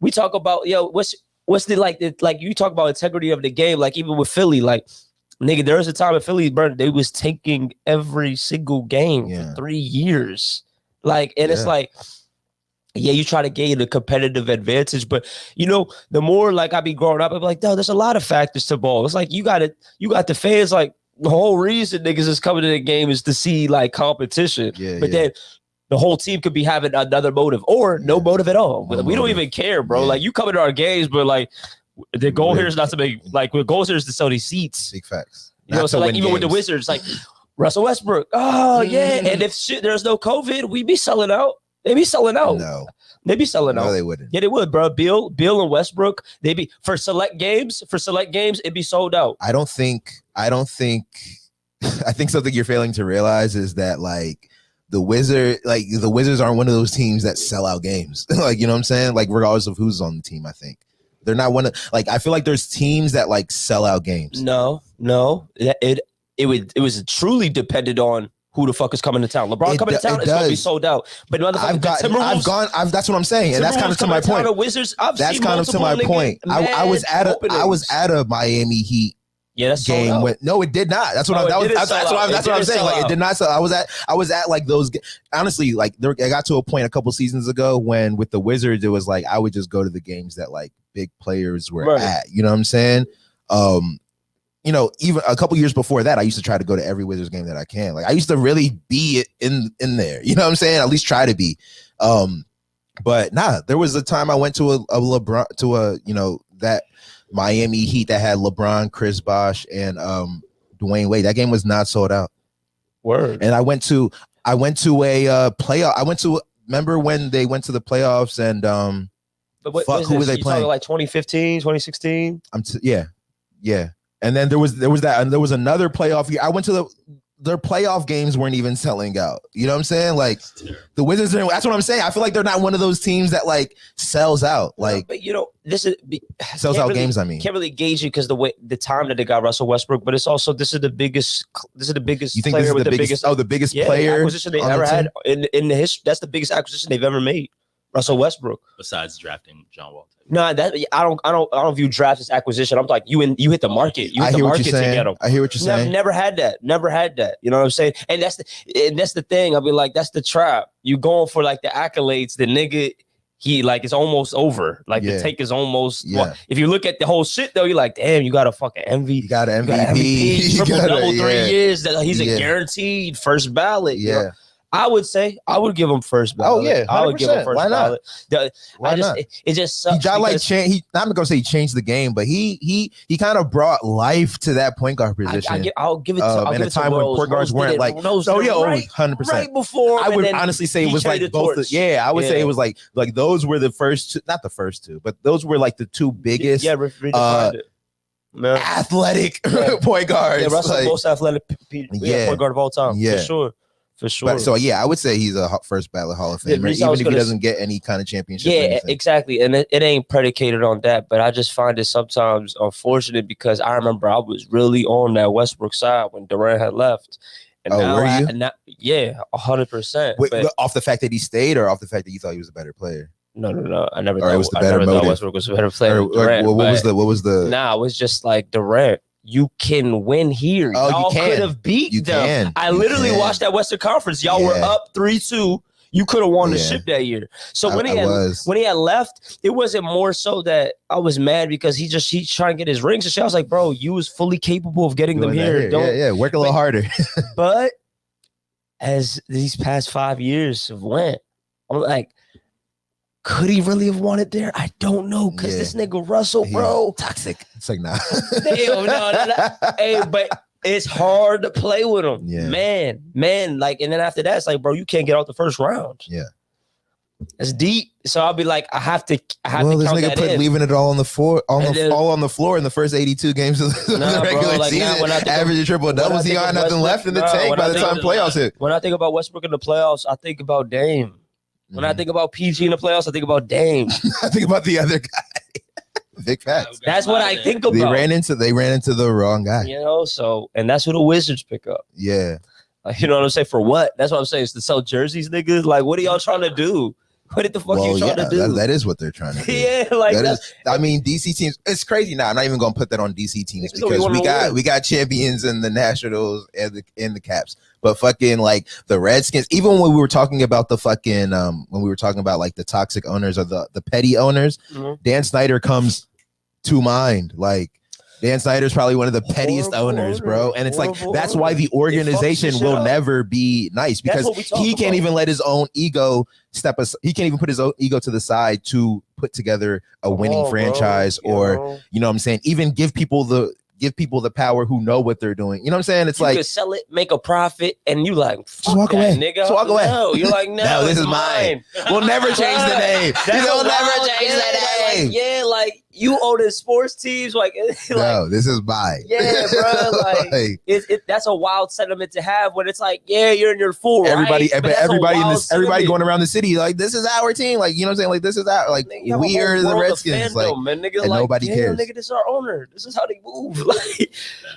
we talk about what's the like you talk about integrity of the game. Like even with Philly, like nigga, there was a time in Philly, bro, they was taking every single game for 3 years. Like, and it's like, you try to gain a competitive advantage, but the more like I be growing up, I'm like, no, there's a lot of factors to ball. It's like you got the fans, like the whole reason niggas is coming to the game is to see like competition. But then the whole team could be having another motive or no motive at all. We don't even care, bro. Like you come into our games, but like the goal here is not to make like the goal here is to sell these seats. Big facts. So like even with the Wizards, like Russell Westbrook. Oh yeah, and if there's no COVID, we be selling out. They be selling out. No. They be selling out. No, they wouldn't. Yeah, they would, bro. Bill and Westbrook, they be for select games, it'd be sold out. I think something you're failing to realize is that like the Wizards aren't one of those teams that sell out games. Like, you know what I'm saying? Like regardless of who's on the team, I think. They're not one of like I feel like there's teams that like sell out games. No. It was truly depended on who the fuck is coming to town. LeBron coming to town is going to be sold out. But that's what I'm saying, and that's kind of to my point. Wizards, that's kind of to my point. I was at a Miami Heat game when it did not. That's what I'm saying. Like it did not sell. I was at like those. Honestly, like I got to a point a couple seasons ago when with the Wizards it was like I would just go to the games that like big players were at. You know what I'm saying? you know, even a couple years before that, I used to try to go to every Wizards game that I can. Like I used to really be in there. You know what I'm saying? At least try to be. But nah, there was a time I went to a LeBron that Miami Heat that had LeBron, Chris Bosh, and Dwayne Wade. That game was not sold out. Word. And I went to a playoff. Remember when they went to the playoffs and who were they playing? Like 2015, 2016? Yeah. And then there was that, and there was another playoff year. I went to their playoff games weren't even selling out. You know what I'm saying? Like the Wizards, that's what I'm saying. I feel like they're not one of those teams that like sells out. Like, but you know, this is sells out games. I mean, can't really gauge it because the time that they got Russell Westbrook, but it's also this is the biggest. You think this is the biggest? Oh, the biggest player acquisition they ever had in the history. That's the biggest acquisition they've ever made. Russell Westbrook. Besides drafting John Wall. No, that I don't view draft as acquisition. I'm like you hit the market. You hit the market to get him. I hear what you're saying. Never had that. You know what I'm saying? And that's the thing. I'll be like, that's the trap. You going for like the accolades. The nigga, he like it's almost over. Like the take is almost. Well, if you look at the whole shit though, you're like, damn, you got a fucking MVP. You got an MVP. Triple double 3 years. That he's a guaranteed first ballot. Yeah. You know? I would say I would give him first ballot. Oh yeah, 100%. I would give him first Why not? ballot. Why not? It just sucks. He got like I'm not gonna say he changed the game, but he kind of brought life to that point guard position. I'll give it to in a time when point guards weren't like 100%. Right before. I would honestly say it was like both. I would say it was like those were the first two, not the first two, but those were like the two biggest athletic point guards. Yeah, Russell's most athletic point guard of all time. Yeah, for sure. But, so I would say he's a first ballot Hall of Famer, even if he doesn't get any kind of championship. Yeah, exactly. And it ain't predicated on that. But I just find it sometimes unfortunate because I remember I was really on that Westbrook side when Durant had left. And were you? 100%. Off the fact that he stayed, or off the fact that you thought he was a better player? No. I never thought Westbrook was a better player. What was the? Nah, it was just like Durant. You can win here. Y'all could have beat them. I literally watched that Western Conference. Y'all were up 3-2. You could have won the ship that year. So when he had left, it wasn't more so that I was mad because he's trying to get his rings and shit. I was like, bro, you was fully capable of getting them here. Work a little harder. But as these past 5 years have went, I'm like, could he really have won it there? I don't know, because this nigga Russell, bro, toxic. It's like, nah. Damn, no. Hey, but it's hard to play with him. Yeah. Man. Like, and then after that, it's like, bro, you can't get out the first round. Yeah. It's deep. So I'll be like, I have to this nigga that leaving it all on the floor, all on the floor in the first 82 games of the regular season. Average triple doubles. He got nothing left in the tank by the time playoffs hit. When I think about Westbrook in the playoffs, I think about Dame. When I think about PG in the playoffs, I think about Dame. I think about the other guy. Big facts. That's what I think about. They ran into the wrong guy. You know, so and that's who the Wizards pick up. Yeah. You know what I'm saying? For what? That's what I'm saying. It's to sell jerseys, niggas. Like, what are y'all trying to do? What the fuck are you trying to do? That is what they're trying to do. Yeah, like I mean, DC teams. It's crazy now. I'm not even gonna put that on DC teams because we got champions in the Nationals and the Caps. But fucking like the Redskins, even when we were talking about the fucking when we were talking about like the toxic owners or the petty owners, Dan Snyder comes to mind. Like Dan Snyder's probably one of the pettiest owners, bro. And it's like that's why the organization will never be nice, because he can't even let his own ego he can't even put his own ego to the side to put together a winning franchise, or you know what I'm saying, even give people the power who know what they're doing. You know what I'm saying? It's like, you could sell it, make a profit, and you like, just walk away, nigga. Just walk away. No, you're like, no, this is mine. We'll never change the name. We'll never change the name. Yeah, like you own the sports teams, like no, this is mine. Yeah, bro. Like that's a wild sentiment to have when it's like, yeah, you're in your full everybody, right, but everybody going around the city like, this is our team. Like, you know what I'm saying? Like, this is our, like, we are the Redskins. Like, and nigga, and like, nobody cares. Nigga, this is our owner. This is how they move. Like,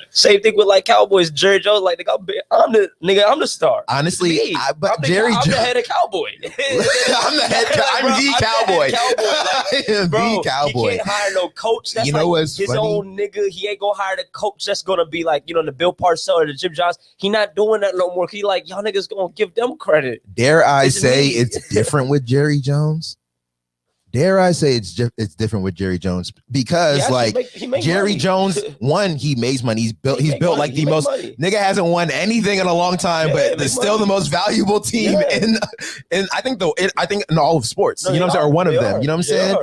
same thing with like Cowboys. Jerry Jones, like, I'm the star. Honestly, I'm the head of Cowboy. I'm the Cowboy. The Cowboy. He can't hire no coach. That's what's his funny? own nigga. He ain't gonna hire the coach that's gonna be like, you know, the Bill Parcells or the Jim Johnson. He not doing that no more. He like, y'all niggas gonna give them credit. Dare I say it's different with Jerry Jones? Dare I say it's different with Jerry Jones because he make Jerry money. Jones, one, he makes money. He's built like the most nigga hasn't won anything in a long time, but it's still the most valuable team in I think in all of sports. You know what I'm saying? Or one of them. You know what I'm saying?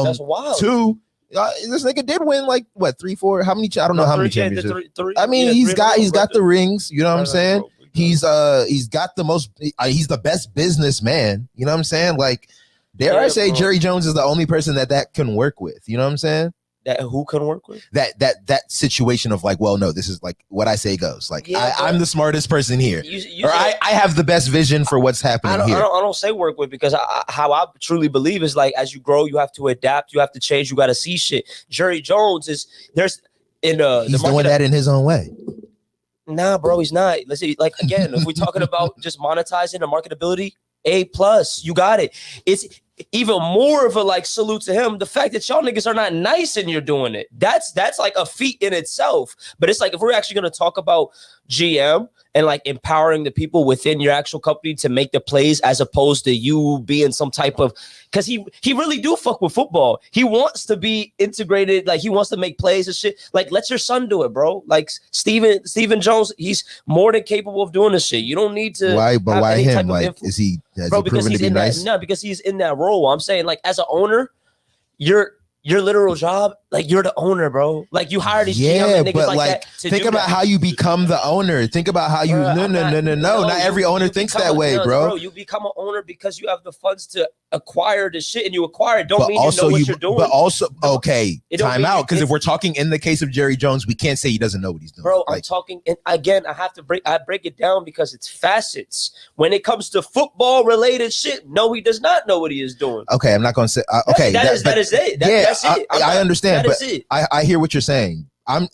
That's wild. Two, this nigga did win like what 3, 4? How many? I don't know how many championships. I mean, he's got the rings. You know what I'm saying? He's got the most. He's the best businessman. You know what I'm saying? Like. Dare I say Jerry Jones is the only person that can work with, you know what I'm saying? That who can work with? That situation of like, well, no, this is like what I say goes. Like I'm the smartest person here. I have the best vision for what's happening here. I don't say work with because how I truly believe is like as you grow, you have to adapt, you have to change, you got to see shit. Jerry Jones he's doing that in his own way. Nah, bro, he's not. Let's see, like again, if we're talking about just monetizing and marketability, A+, you got it. It's even more of a like salute to him. The fact that y'all niggas are not nice and you're doing it. That's like a feat in itself. But it's like if we're actually gonna talk about GM and like empowering the people within your actual company to make the plays as opposed to you being some type of because he really do fuck with football. He wants to be integrated, like he wants to make plays and shit. Like let your son do it, bro. Like Steven Jones, he's more than capable of doing this shit. You don't need to why him? Like is he proven to be nice? No, because he's in that role. I'm saying like as an owner, your literal job, like you're the owner, bro. Like you hire these GM niggas but like that to think about how you become the owner. Think about how you no. Not every owner thinks that way, bro. You become an owner because you have the funds to acquire the shit and you acquire it. Don't mean you know what you're doing. But also, okay, time out. Because if we're talking in the case of Jerry Jones, we can't say he doesn't know what he's doing. Bro, I'm talking, and again, I break it down because it's facets. When it comes to football related shit, no, he does not know what he is doing. Okay, I'm not going to say, okay. That is it. That's it. I understand, but I hear what you're saying.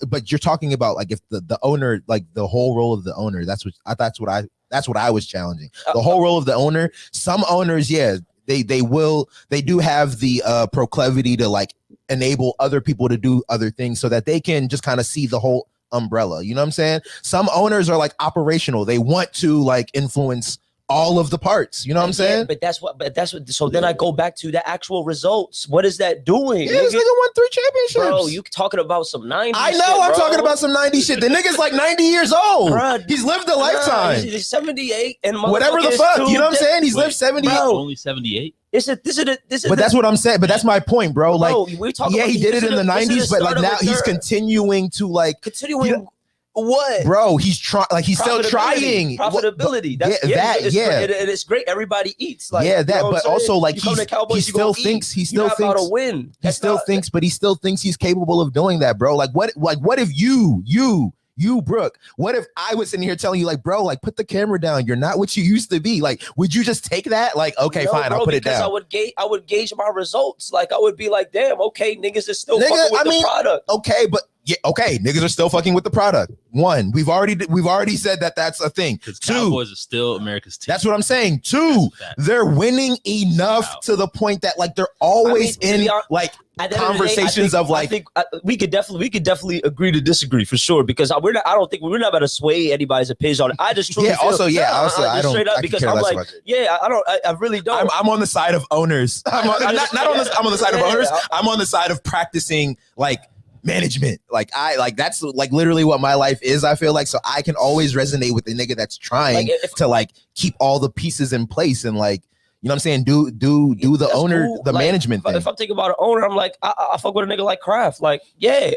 But you're talking about like if the owner, like the whole role of the owner, that's what I was challenging. The whole role of the owner. Some owners, they do have the proclivity to like enable other people to do other things so that they can just kind of see the whole umbrella. You know what I'm saying? Some owners are like operational. They want to like influence all of the parts. You know what I'm saying? But that's what. So then I go back to the actual results. What is that doing? Yeah, this nigga won 3 championships. Bro, you talking about some 90s I know, shit, I'm talking about some 90s shit. The nigga's like 90 years old. Bro, he's lived a lifetime. He's 78 and whatever the fuck. You know what I'm saying? He's lived 78. Only 78? But that's what I'm saying. But that's my point, bro. Like, he did it in the 90s, but like now he's continuing to like what, bro? He's trying, like he's still trying profitability. And it's great. Everybody eats, like but also like he still thinks he's about to win. He still thinks he's capable of doing that, bro. Like what if you, Brooke, what if I was sitting here telling you like, bro, like put the camera down. You're not what you used to be. Like, would you just take that? Like, okay, fine, I'll put it down. I would gauge my results. Like I would be like, damn, okay, niggas is still fucking with the product. Okay, but niggas are still fucking with the product. One, we've already said that that's a thing. Two, Cowboys are still America's team. That's what I'm saying. Two, they're winning enough to the point that like they're always in like conversations of like. I think we could definitely agree to disagree for sure because we're not about to sway anybody's opinion on it. I just truly feel, I don't straight up because I'm like I really don't. I'm on the side of owners. I'm on the side of owners. I'm on the side of practicing like management. Like that's like literally what my life is. I feel like so I can always resonate with the nigga that's trying to like keep all the pieces in place and like. You know what I'm saying? Do the owner, cool. The like, management thing. If I'm thinking about an owner, I'm like, I fuck with a nigga like Kraft. Like,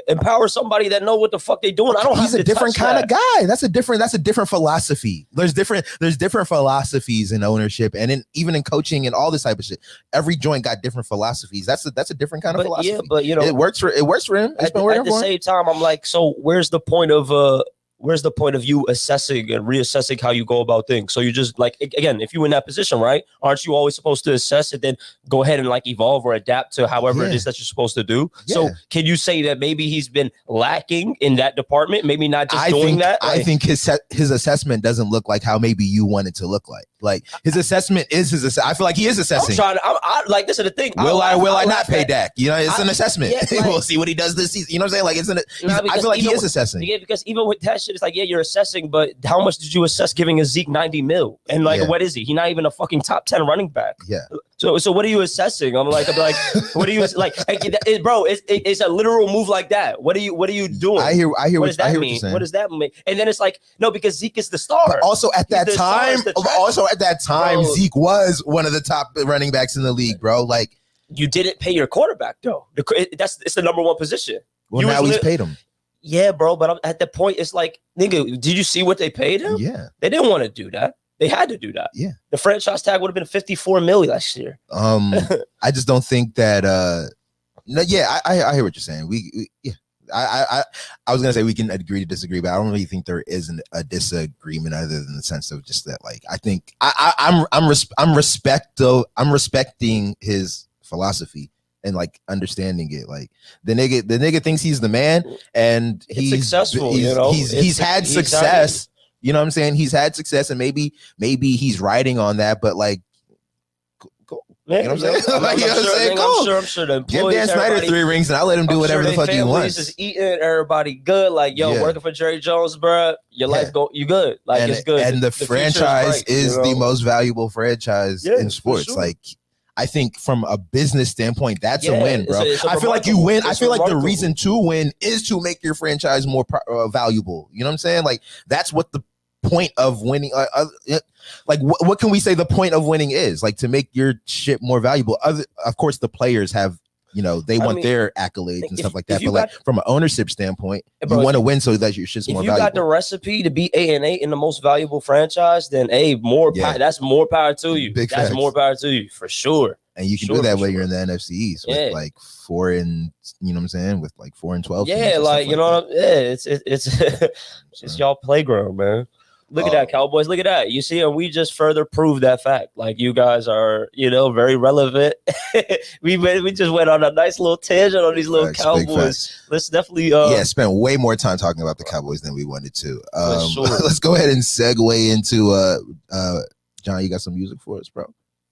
empower somebody that know what the fuck they doing. I don't have to touch that. He's a different kind of guy. That's a different philosophy. There's different philosophies in ownership and even in coaching and all this type of shit. Every joint got different philosophies. That's a different kind of philosophy. Yeah, but you know, it works for him. It's been working for him. At the same time, I'm like, so where's the point of you assessing and reassessing how you go about things? So you just like, again, if you're in that position, right? Aren't you always supposed to assess and then go ahead and like evolve or adapt to however it is that you're supposed to do? Yeah. So can you say that maybe he's been lacking in that department? Maybe not just doing that? I think his assessment doesn't look like how maybe you want it to look like. Like his assessment is his assessment. I feel like he is assessing. Like this is the thing. Will I not pay Dak? You know, it's an assessment. Yeah, we'll see what he does this season. You know what I'm saying? Like I feel like he is assessing. Yeah, because even with that shit, it's like, yeah, you're assessing, but how much did you assess giving a Zeke 90 mil? And like, what is he? He's not even a fucking top 10 running back. Yeah. So what are you assessing? I'm like, what are you like? Bro, it's a literal move like that. What are you doing? I hear. What does that mean? What does that mean? And then it's like, no, because Zeke is the star. But also at that time, Zeke was one of the top running backs in the league, bro. Like you didn't pay your quarterback though. It's the number one position. Well, now he's paid him. Yeah, bro. But at the point, it's like, nigga, did you see what they paid him? Yeah, they didn't want to do that. They had to do that. Yeah, the franchise tag would have been $54 million last year. I just don't think that. No, yeah, I hear what you're saying. I was gonna say we can agree to disagree, but I don't really think there isn't a disagreement other than the sense of just that. Like, I think I'm respecting his philosophy and like understanding it. Like the nigga thinks he's the man, and he's successful. He's had success. You know what I'm saying? He's had success, and maybe he's riding on that, but like. You know what I'm saying? I'm sure the employees, give Dan Snyder 3 rings, and I'll let him do whatever the fuck he wants. Is eating, everybody good. Like, yo, working for Jerry Jones, bro. Your life you good. Like, it's good. And the franchise is the most valuable franchise in sports. Sure. Like, I think from a business standpoint, that's a win, bro. I feel like you win. I feel like the reason to win is to make your franchise more valuable. You know what I'm saying? Like, that's what the point of winning. Like what can we say the point of winning is? Like to make your shit more valuable. Of course the players have, they want their accolades and stuff like that, but like from an ownership standpoint, you want to win so that your shit's more valuable. If you got the recipe to be 8-8 in the most valuable franchise, then that's more power to you. That's more power to you for sure. And you can do that when you're in the NFC East with like 4 and, you know what I'm saying, with like 4 and 12. Yeah, like it's y'all playground, man. Look at that, Cowboys. Look at that. You see, and we just further prove that fact. Like, you guys are, very relevant. we just went on a nice little tangent on these little Cowboys. Let's definitely spend way more time talking about the Cowboys than we wanted to. Sure. Let's go ahead and segue into John, you got some music for us, bro?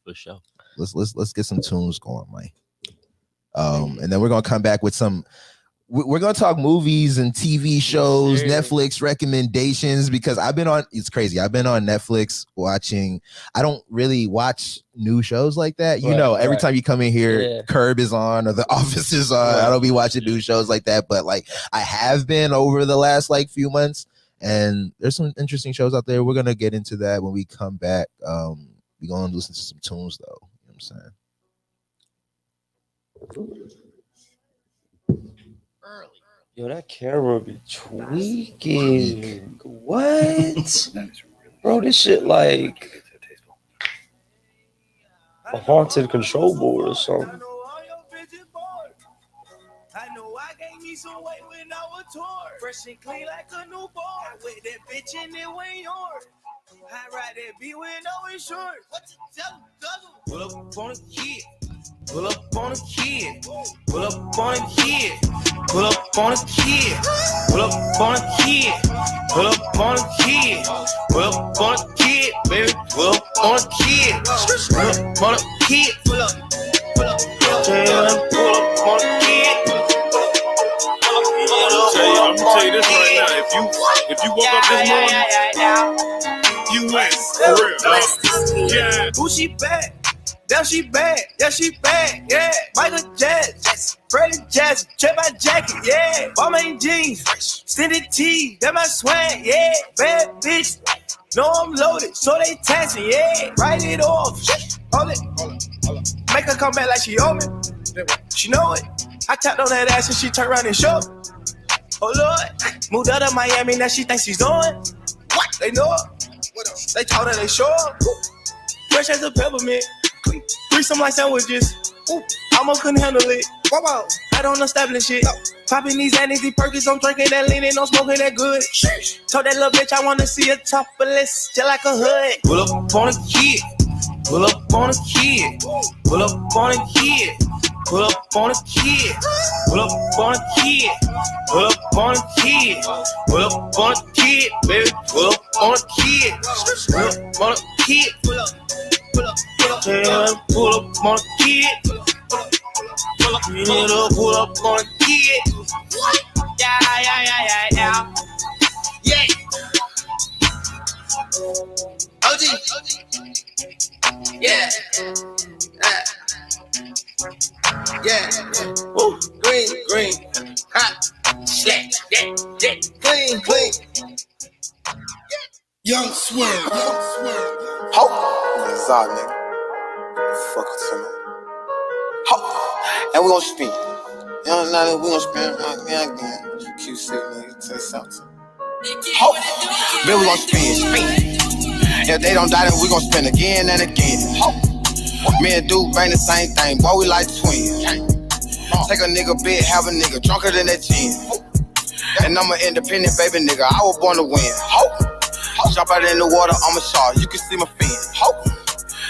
For sure. Let's get some tunes going, Mike. And then we're gonna come back with some. We're going to talk movies and TV shows, Netflix recommendations, because it's crazy. I've been on Netflix watching. I don't really watch new shows like that. Every time you come in here, Curb is on or The Office is on. I don't be watching new shows like that, but like I have been over the last like few months, and there's some interesting shows out there. We're going to get into that when we come back. We're going to listen to some tunes though. You know what I'm saying? Yo, that camera be tweaking. What? Bro, this shit like a haunted control board or something. I know I gave me some weight when I was torn. Fresh and clean like a newborn. I with that bitch and it went yours. I ride that beat with no insurance. What you tell them? Pull up on a kid. Pull up on a kid. Pull up on a kid. Pull up on a kid. Pull up on a kid. Pull up on a kid. Pull up on a kid, baby. Pull up on a kid. Pull up on a kid. Pull up. Pull up. Pull up on a kid. I'm gonna tell you this right now. If you woke up this morning, you win for real. Yeah. Who she bad? Damn, she bad. Yeah, she bad. Yeah. Michael Jackson, Freddie Jackson, check my jacket. Yeah. Balmain jeans, extended tee. That my swag. Yeah. Bad bitch. Know I'm loaded, so they taxing. Yeah. Write it off. Hold it. Make her come back like she owe me. She know it. I tapped on that ass and she turned around and showed. Oh Lord, moved out of Miami, now she thinks she's doing. What? They know it. They told her they sure. Fresh as a peppermint. Threesome like sandwiches. Almost couldn't handle it. Wow. I don't establish it. Popping these anti perkins, I'm drinking that lean and I'm smoking that good. Told that little bitch I wanna see her topless, just like a hood. Pull up on a kid. Pull up on a kid. Pull up on a kid. Pull up on a kid. Pull up on a kid. Pull up on a kid. Pull up on a kid, baby. Pull up on a kid. Pull up on a kid. Pull up. Pull up on a kid. Pull up on a kid. Yeah. OG. Yeah. Yeah. Woo. Green. Hot. Yeah. Clean. Young Swerve. Ho! Zod, nigga. Fuck it to me. Ho! And we gon' spin. You know, now that we gon' spin again. QC, nigga, say something. Ho! Man, we gon' spin. If they don't die, then we gon' spin again and again. Ho! Me and Duke bang the same thing, boy, we like twins. Take a nigga bed, have a nigga drunker than that gin. And I'm an independent baby nigga, I was born to win. Ho! Jump out in the water, I'm a shark, you can see my fin. Ho!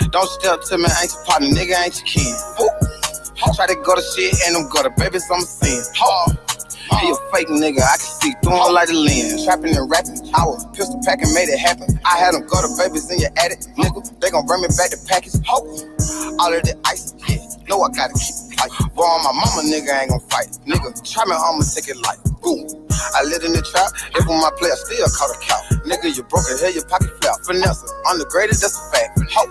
Don't step to me, ain't your partner, nigga, ain't your kin. Ho! Try to go to shit, and them gutter babies, I'm a sin. Ho! He a fake nigga, I can see through him like the lens. Trapping and rapping, I was pistol packing, made it happen. I had them gutter babies in your attic, nigga. They gon' bring me back the package. Ho! All of the ice, yeah. Know I gotta keep it tight. Boy, on my mama, nigga, ain't gon' fight. Nigga, try me, I'ma take it light. Boom. I lived in the trap, if on my player still caught a cow. Nigga, you broke it, hell, your pocket flap. Vanessa, undergraded, that's a fact. Ho!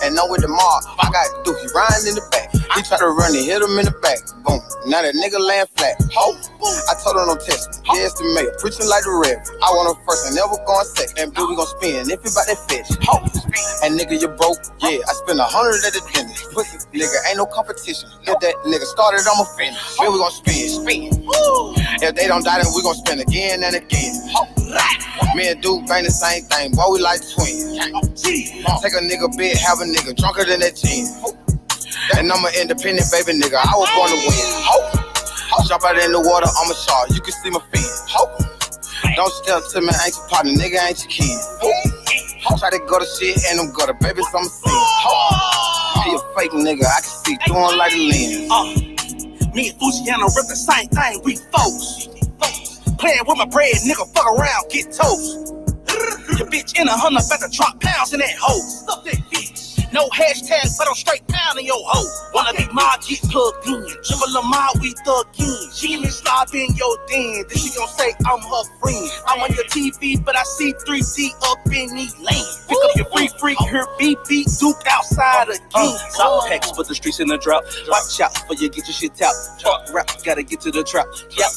And know with the mob, I got to do, he riding in the back. He try to run and hit him in the back. Boom. Now that nigga laying flat. Ho! I told him don't test me. Yes, the mayor, preaching like the rev. I want him first and never going second. And dude, we gon' spin if you bout that fish. Ho! And nigga, you broke. Yeah, I spent 100 at the dentist. Pussy, nigga, ain't no competition. If that nigga started, I'ma finish. Then we gon' spin. If they don't die, then we gon' spin again and again. Ho! Me and Duke bang the same thing, boy, we like twins. Take a nigga bed, have a nigga drunker than that gin. And I'm an independent baby nigga, I was born to win. Ho! Jump out in the water, I'm a shark, you can see my fin. Ho! Don't step to me, ain't your partner, nigga, ain't your kin. Ho! Try to go to shit, and them gutter babies, I'm a sin. Ho! He a fake nigga, I can see through him like a lens. Me and Luciano rip the same thing, we folks. Playing with my bread, nigga, fuck around, get toast. Your bitch in 100, better drop pounds in that hoe. Stuff that bitch. No hashtag, but I'm straight pounding your hoe. Wanna be my get plugged in. Triple Lamar, we thug in. She me slide in your den. Then she gon' say I'm her friend. I'm on your TV, but I see 3D up in these lanes. Pick up your free freak, her beat Duke outside again. Top packs for the streets in the drought. Watch out for you get your shit out. Talk rap, gotta get to the trap.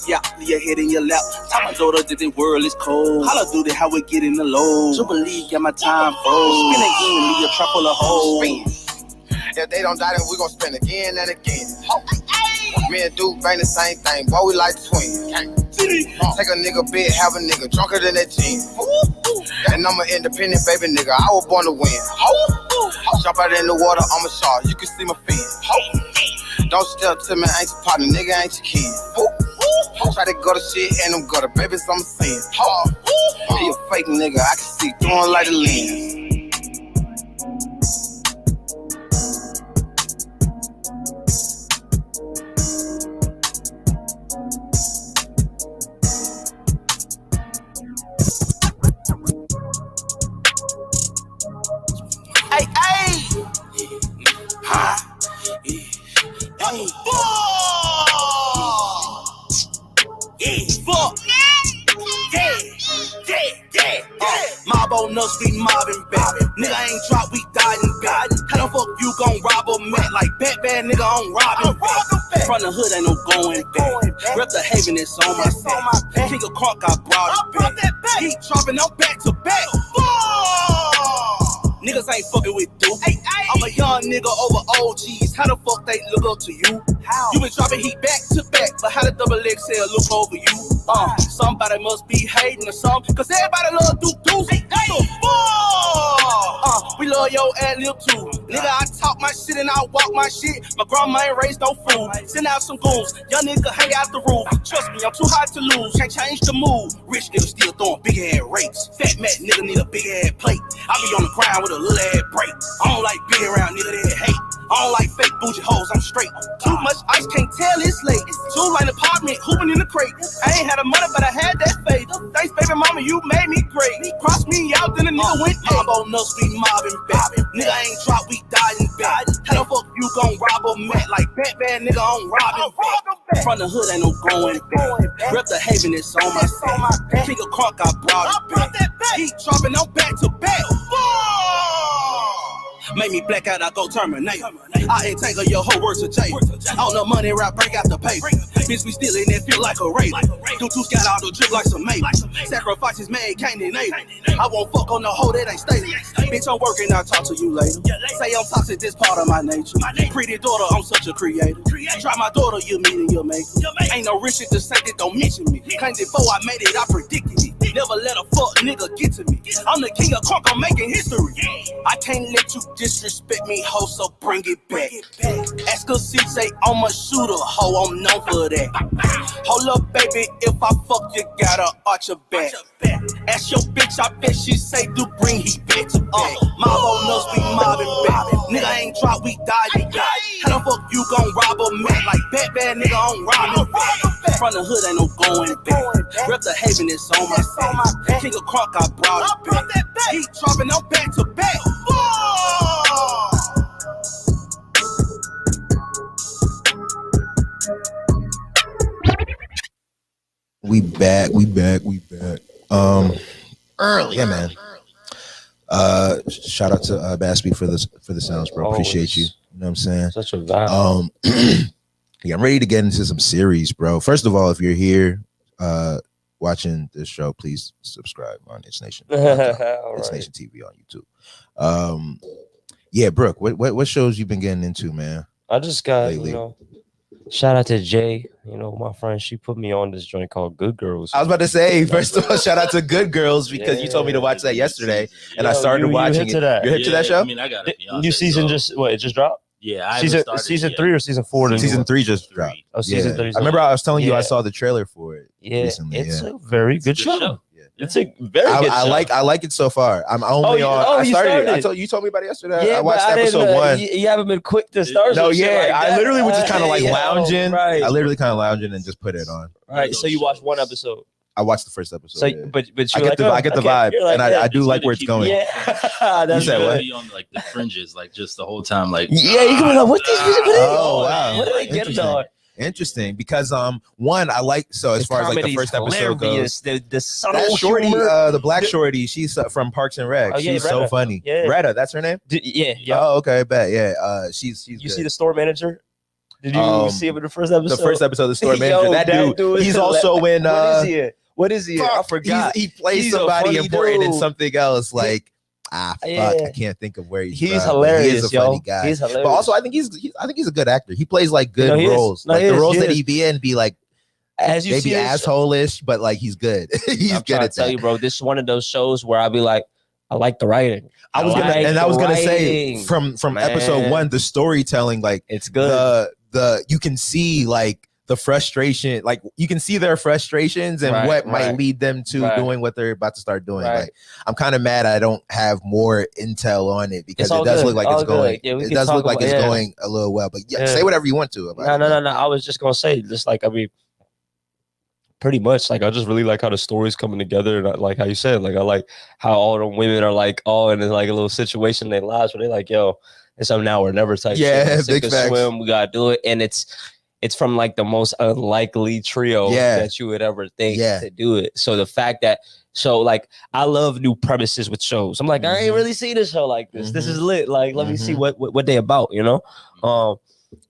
Yap, leave your head in your lap. Tell my daughter that the world is cold. Holla do that how we get in the low. Jubilee got my time froze. Spin again, leave your trap full of hoes. If they don't die, then we gon' spin again and again. Ho! Me and Duke bang the same thing, boy, we like twins. Take a nigga bed, have a nigga drunker than that gin. And I'm an independent baby nigga, I was born to win. Ho! Jump out in the water, I'm a shark, you can see my fin. Ho! Don't step to me, ain't your partner, nigga, ain't your kin. Ho! Try to go to shit, and them gutter babies, I'm a sin. Ho! He a fake nigga, I can see through him like a lens. Mob on us, we mobbing back. Nigga ain't drop, we dying back. How the fuck you gon' rob a man? Like Batman, nigga, I'm robbing back. From the hood, ain't no going back. Rep the haven, it's on my set. King of Crunk, I brought it back. Keep dropping, I'm back to back. Niggas ain't fucking with Duke. I'm a young nigga over OGs. How the fuck they look up to you? You been dropping heat back to back, but how the double XL look over you? Somebody must be hating or something, cause everybody love Duke Deuce. We love your ad-lib too. Nigga, I talk my shit and I walk my shit. My grandma ain't raised no fool. Send out some goons, young nigga hang out the roof. Trust me, I'm too hot to lose. Can't change the mood. Rich nigga still throwing big ass rakes. Fat Matt nigga need a big ass plate. I be on the ground with a little ass break. I don't like being around nigga that hate. I don't like fake bougie hoes, I'm straight. Too much ice, can't tell it's late. Two-line apartment, hooping in the crate. I ain't had the money, but I had that faith. Thanks, baby mama, you made me great. Cross me out, then a nigga went mob on us, we mobbing robbing back. Nigga ain't drop, we dying back. How the fuck you gon' rob a Mac? Like Batman, nigga, I'm robbing back. From the hood, ain't no going back. Rep the Haven, it's on my back. King of Crunk, I brought it back. Keep dropping, I'm back to back. Make me black out, I go terminate. I entangle your whole words of jail. On the money, right, break out the paper. Bitch, we stealing and feel like a rape. Do two scat out the drip like some mate. Sacrifices made, can't enable. I won't fuck on the hoe that ain't stable. Bitch, I'm working, I'll talk to you later. Say I'm toxic, this part of my nature. Pretty daughter, I'm such a creator. Try my daughter, you meeting your mate. Ain't no rich shit to say that don't mention me. Claimed before I made it, I predicted it. Never let a fuck nigga get to me. I'm the king of crunk, I'm making history. I can't let you disrespect me, ho, so bring it back. Ask a C, say I'm a shooter, ho, I'm known for that. Hold up, baby, if I fuck you, gotta arch your back. Ask your bitch, I bet she say do bring he back to back. Mob on us, we mobbing back. Nigga ain't drop, we dying back. How the fuck you gon' rob a man? Like Batman, nigga, I'm robbing back. From the hood, ain't no going back. Rep the Haven, it's on my back. King of Crunk, I brought it back. Keep dropping, I'm back to back. We back. Early, yeah, man. Shout out to Baspy for the sounds, bro. Appreciate you. You know what I'm saying? Such a vibe. Yeah, I'm ready to get into some series, bro. First of all, if you're here watching this show, please subscribe on ItsNation. ItsNation TV on YouTube. Yeah, Brooke, what shows you been getting into, man? I just got, lately? Shout out to Jay, my friend. She put me on this joint called Good Girls. I was about to say, first of all, shout out to Good Girls because you told me to watch that yesterday, and I started watching it. You're hip to that show? I mean, I got it. New season it just dropped? Yeah, season 3 or season 4? Season 3 just dropped. Oh, season 3. I remember I was telling you I saw the trailer for it. Yeah, recently. it's a very good show. It's a very good show. I like it so far. I'm only on. I started. You told me about it yesterday. Yeah, I watched episode 1. You haven't been quick to start. No, yeah, I literally was just kind of like lounging. Right. I literally kind of lounging and just put it on. Right. So you watched one episode. I watched the first episode. So, yeah. but I get the vibe, and I do like where it's going. Yeah, that's good. Be on like the fringes, like just the whole time, like yeah, you can be like, what these music? Oh wow, what do they get on? Interesting, because one I like as far as like the first episode goes. The subtle shorty, humor. the black shorty, she's from Parks and Rec. She's so funny. Yeah. Retta, that's her name. Yeah. Oh, okay, I bet. Yeah, she's. You see the store manager? Did you see him in the first episode? The first episode of the store manager. that dude he's also in. What is he? I forgot. He plays somebody important in something else. Like fuck, I can't think of where he's hilarious. He is a funny guy. He's hilarious. But also, I think he's a good actor. He plays like good roles. Like the roles that he be in be like, as you maybe asshole-ish, but like he's good. He's good at that. Tell you, bro, this is one of those shows where I'll be like, I like the writing. I was gonna say from episode 1, the storytelling, like it's good. The you can see like the frustration, like you can see their frustrations and what might lead them to doing what they're about to start doing. Like I'm kind of mad I don't have more intel on it because it does look like it's going. It does look like it's going a little well. But say whatever you want to about it. No. I was just gonna say, just like pretty much like I just really like how the story's coming together, and like how you said, like I like how all the women are like all in like a little situation in their lives where they're like, yo, it's up now or never type shit. Yeah, big facts. Swim, we gotta do it, and it's from like the most unlikely trio that you would ever think to do it. So the fact that like I love new premises with shows. I'm like, I ain't really seen a show like this. This is lit. Like, let me see what they about,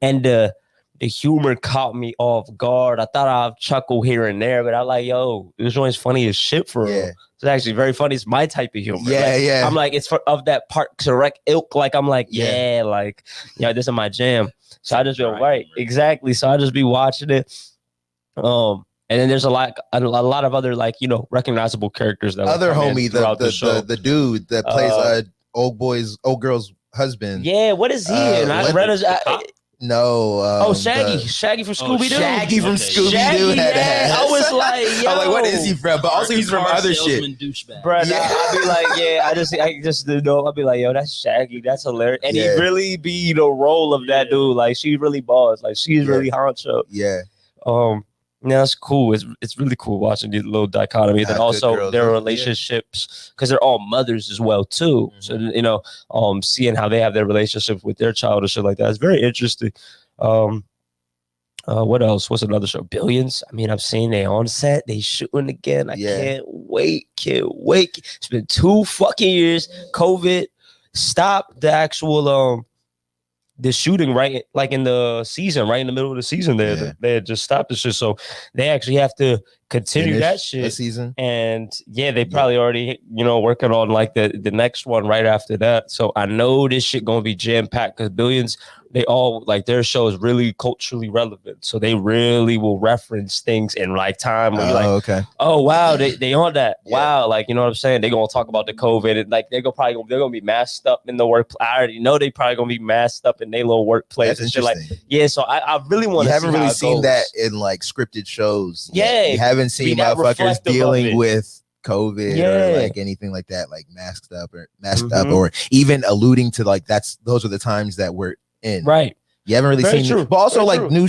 and the humor caught me off guard. I thought I'd chuckle here and there, but I like, yo, this joint's funny as shit for real. It's actually very funny. It's my type of humor. Yeah. I'm like, it's of that Parks and Rec ilk. Like, I'm like, this is my jam. So I just be exactly. So I just be watching it. And then there's a lot of other recognizable characters that other homie, the dude that plays old girl's husband. Yeah, what is he in? No. Shaggy from Scooby Doo. Shaggy from Scooby Doo. I was like, yo. I'm like, what is he from? But also he's from other shit. Bro, I'll be like, I just know. I'll be like, yo, that's Shaggy. That's hilarious. And he really be the role of that dude. Like, she really balls. Like, she's really honcho. Yeah. Yeah, it's cool. It's really cool watching these little dichotomy. Then also their relationships, because they're all mothers as well too. So seeing how they have their relationships with their child and shit like that is very interesting. What else? What's another show? Billions. I mean, I've seen they on set. They shooting again. I can't wait. It's been 2 fucking years. COVID stopped the actual the shooting right like in the season, right in the middle of the season. They had just stopped the shit, so they actually have to continue that shit season. And they probably already working on like the next one right after that. So I know this shit gonna be jam packed because Billions, they all like their show is really culturally relevant, so they really will reference things in like time where you're like, oh wow, they on that. Wow, like you know what I'm saying? They're gonna talk about the COVID and like they're gonna be masked up in the work. I already know they probably gonna be masked up in their little workplace and shit. Like so I really want to. You haven't really seen that in like scripted shows. Yeah, you haven't seen motherfuckers dealing with COVID or like anything like that, like masked up or even alluding to like those are the times that we're in. Right. You haven't really seen it. But also like new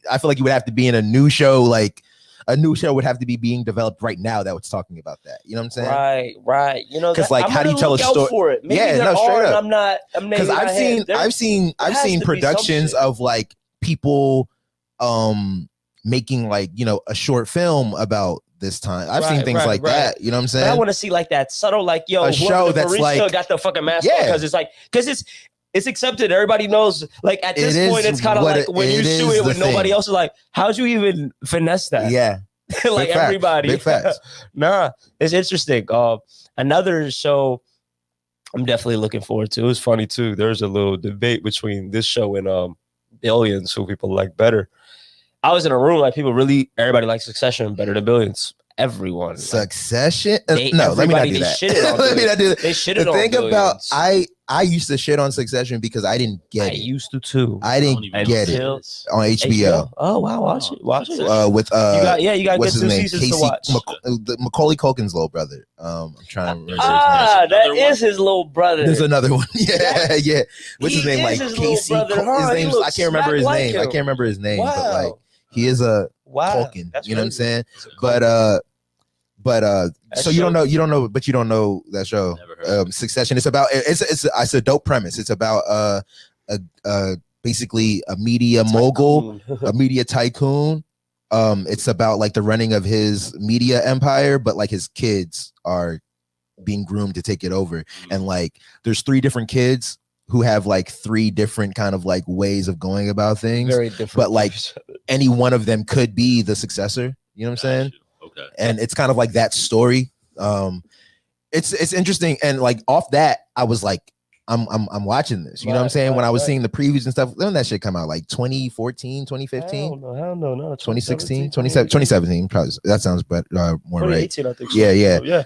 I feel like you would have to be in a new show, like a new show would have to be being developed right now that was talking about that. You know what I'm saying? Right. Because like how do you tell a story for it? Maybe straight up. I'm not because I've seen productions of like people making like a short film about this time. I've seen things like that. You know what I'm saying? But I want to see like that subtle, like a show that's like got the fucking mask on because it's accepted. Everybody knows. Like at this point, it's kind of like when you shoot it with nobody else is like, how'd you even finesse that? Yeah, like everybody. Big facts. Nah, it's interesting. Another show I'm definitely looking forward to. It was funny too. There's a little debate between this show and Billions, who people like better. I was in a room like everybody likes Succession better than Billions. Everyone. Succession? Let me not do that. Let me not do that. They shitted on Thing Billions. About I used to shit on Succession because I didn't get it. I used to too. I didn't get it on HBO. Oh wow, watch it. With you got good 2 seasons to watch. Macaulay Culkin's little brother. I'm trying to remember. That is his little brother. There's another one. Yeah. What's his name? Like Casey. I can't remember his name. I can't remember his name. But like he is a Culkin. You know what I'm saying? But so you don't know that show. Succession. It's a dope premise. It's about basically a media mogul, a media tycoon. It's about like the running of his media empire, but like his kids are being groomed to take it over. And like there's 3 different kids who have like 3 different kind of like ways of going about things. Very different. But like any one of them could be the successor. You know what I'm saying? Okay. And it's kind of like that story. It's interesting. And like off that, I was like, I'm watching this. You know what I'm saying? When I was seeing the previews and stuff, when that shit come out, like 2014, 2015? Hell no, 2016, 2017, probably. That sounds better, more right. 2018, I think. Yeah.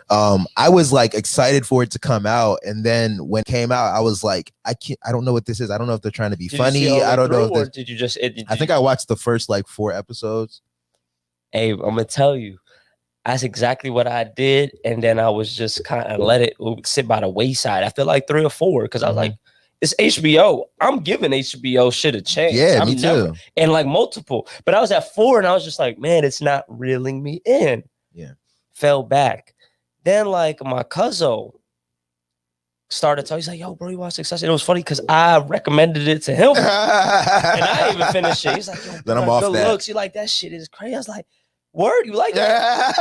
I was like excited for it to come out, and then when it came out, I was like, I don't know what this is. I don't know if they're trying to be funny. I don't know. Or did you just? I think I watched the first like 4 episodes. Hey, I'm gonna tell you. That's exactly what I did, and then I was just kind of let it sit by the wayside after like 3 or 4 because I was like, "It's HBO. I'm giving HBO shit a chance." Yeah, me too. And like multiple, but I was at 4, and I was just like, "Man, it's not reeling me in." Yeah, fell back. Then like my cousin started talking. He's like, "Yo, bro, you watch Succession?" It was funny because I recommended it to him, and I didn't even finish it. He's like, "Yo, then I'm off that." Looks, you like that shit is crazy. I was like. Word, you like that?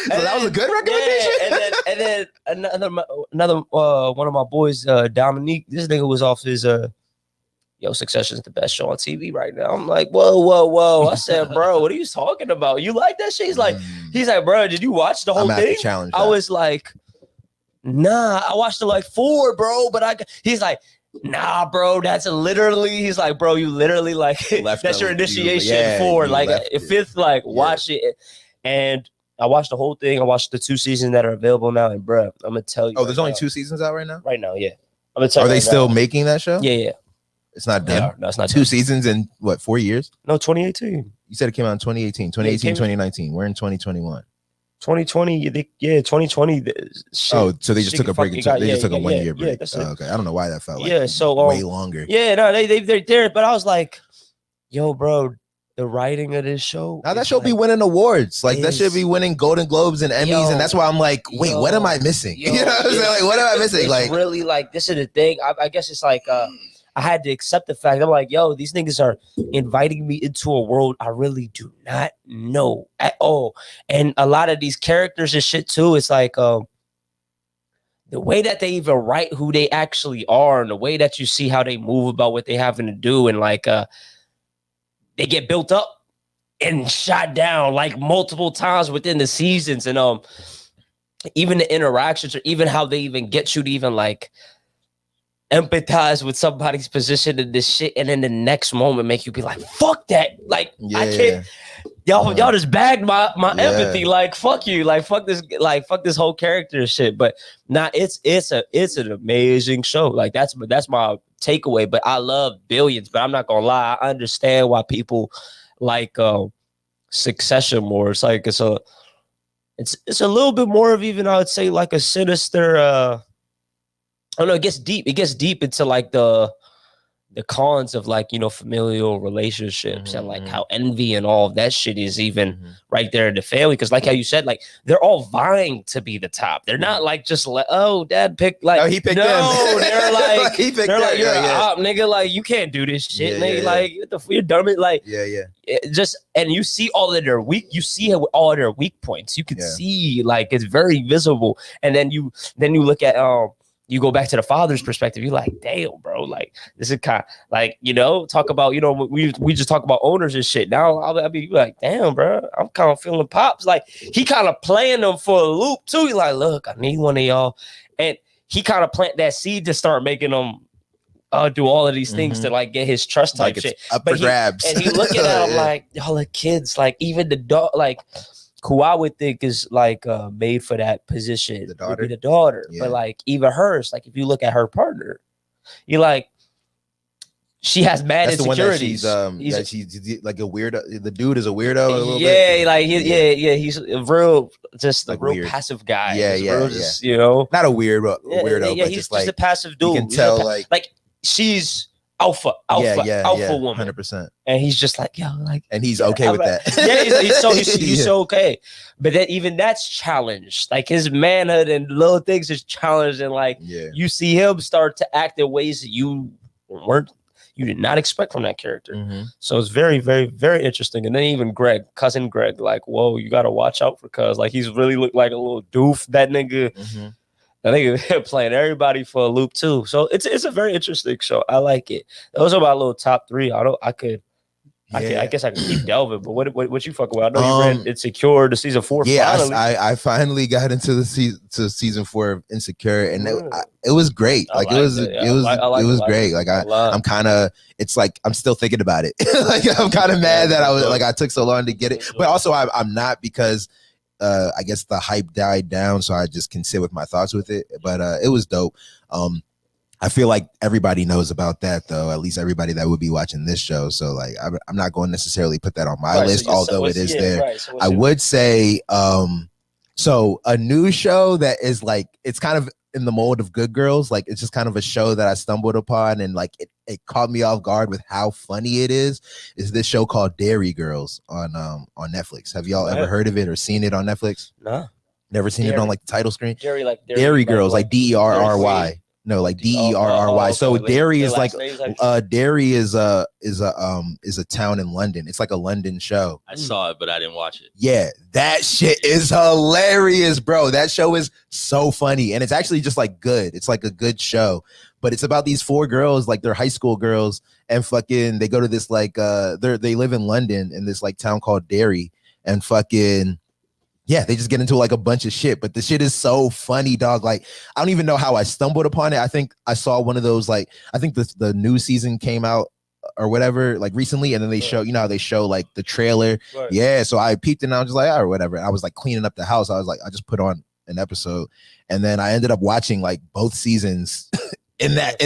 So that was a good recommendation. Yeah, and then another one of my boys, Dominique. This nigga was off his Succession's the best show on TV right now. I'm like, whoa. I said, bro, what are you talking about? You like that shit? He's like, bro, did you watch the whole thing? I was like, nah, I watched it like 4, bro. But he's like. Nah, bro, that's literally. He's like, bro, you literally like that's your initiation for like if it's like watch it. And I watched the whole thing. I watched the 2 seasons that are available now. And bro, I'm gonna tell you. Oh, there's only 2 seasons out right now. Right now, yeah. I'm gonna tell you. Are they still making that show? Yeah. It's not done. No, it's not 2 seasons in what 4 years? No, 2018. You said it came out in 2018, 2019. We're in 2021. 2020, 2020. Oh, so they just took a break. They just took a 1 year break. Okay, I don't know why that felt like so way longer. Yeah, no, they're there. But I was like, yo, bro, the writing of this show. Now that show be winning awards. Like that should be winning Golden Globes and Emmys, and that's why I'm like, wait, what am I missing? You know what I'm saying? Like, what am I missing? It's Like, really like this is the thing. I guess it's like I had to accept the fact. I'm like, yo, these niggas are inviting me into a world I really do not know at all. And a lot of these characters and shit too, it's like the way that they even write who they actually are and the way that you see how they move about what they having to do, and like they get built up and shot down like multiple times within the seasons. And even the interactions, or even how they even get you to even like empathize with somebody's position in this shit, and then the next moment make you be like, fuck that. Like, I can't. Y'all just bagged my empathy. Like, fuck you. Like, fuck this whole character shit. But nah, it's an amazing show. Like, that's my takeaway. But I love Billions. But I'm not gonna lie, I understand why people like Succession more. It's like it's a little bit more of even, I would say, like a sinister. I don't know. It gets deep. It gets deep into like the cons of like, you know, familial relationships and like how envy and all of that shit is even right there in the family. Because like how you said, like they're all vying to be the top. They're not like just like, oh, dad picked like, he picked no, them. they're like, he picked they're like, them. you're a op, nigga. Like you can't do this shit, nigga. Like what the you're dumb. Like just, and you see all of their weak. You see it with all of their weak points. You can see like it's very visible. And then you look at you go back to the father's perspective. You're like, damn, bro. Like this is kind of like, you know, talk about, you know, we just talk about owners and shit. Now I'll be like, damn, bro. I'm kind of feeling Pops. Like he kind of playing them for a loop too. He's like, look, I need one of y'all, and he kind of plant that seed to start making them do all of these things to like get his trust type like shit. Up for grabs. And he looking at him like, y'all are kids. Like even the dog, like who I would think is like made for that position, the daughter. But like even hers, like if you look at her partner, you're like, she has mad insecurities. She's like a weirdo. The dude is a weirdo. A little bit. Like he's a real, just like a real weird. Passive guy. Just, you know, not a weirdo, but he's just like a passive dude. You can tell like she's alpha woman, 100%. And he's just like, yo, like, and he's okay with that. He's so okay. But then even that's challenged. Like his manhood and little things is challenged, and like you see him start to act in ways that you did not expect from that character. So it's very, very, very interesting. And then even cousin Greg, like, whoa, you gotta watch out for cuz like he's really looked like a little doof. That nigga. I think playing everybody for a loop too. So it's a very interesting show. I like it. Those are my little top 3. I guess I could keep delving, but what you fucking with? I know you read Insecure, the season 4. Yeah, I finally got into the season 4 of Insecure, and it was great. Like it was great. Like I'm kind of, it's like I'm still thinking about it. Like I'm kind of mad that I took so long to get it, but also I'm not, because I guess the hype died down, so I just can sit with my thoughts with it. But it was dope. I feel like everybody knows about that, though. At least everybody that would be watching this show. So like, I'm not going to necessarily put that on my list, although it is there. Right, so I would say, so a new show that is like, it's kind of in the mold of Good Girls. Like it's just kind of a show that I stumbled upon, and like it caught me off guard with how funny it is this show called Dairy Girls on Netflix. Have y'all ever heard of it or seen it on Netflix? No. Never seen it on like the title screen? Dairy Girls, like DERRY. No, like DERRY. So Derry is like Derry is a town in London. It's like a London show. I saw it, but I didn't watch it. Yeah, that shit is hilarious, bro. That show is so funny, and it's actually just like good. It's like a good show, but it's about these 4 girls, like they're high school girls, and fucking they go to this like they live in London in this like town called Derry, and fucking. Yeah, they just get into like a bunch of shit, but the shit is so funny, dog. Like, I don't even know how I stumbled upon it. I think I saw one of those, like, I think the new season came out or whatever, like recently, and then they show, you know how they show like the trailer. Right. Yeah, so I peeped and I was just like, or whatever. And I was like cleaning up the house. I was like, I just put on an episode, and then I ended up watching like both seasons in that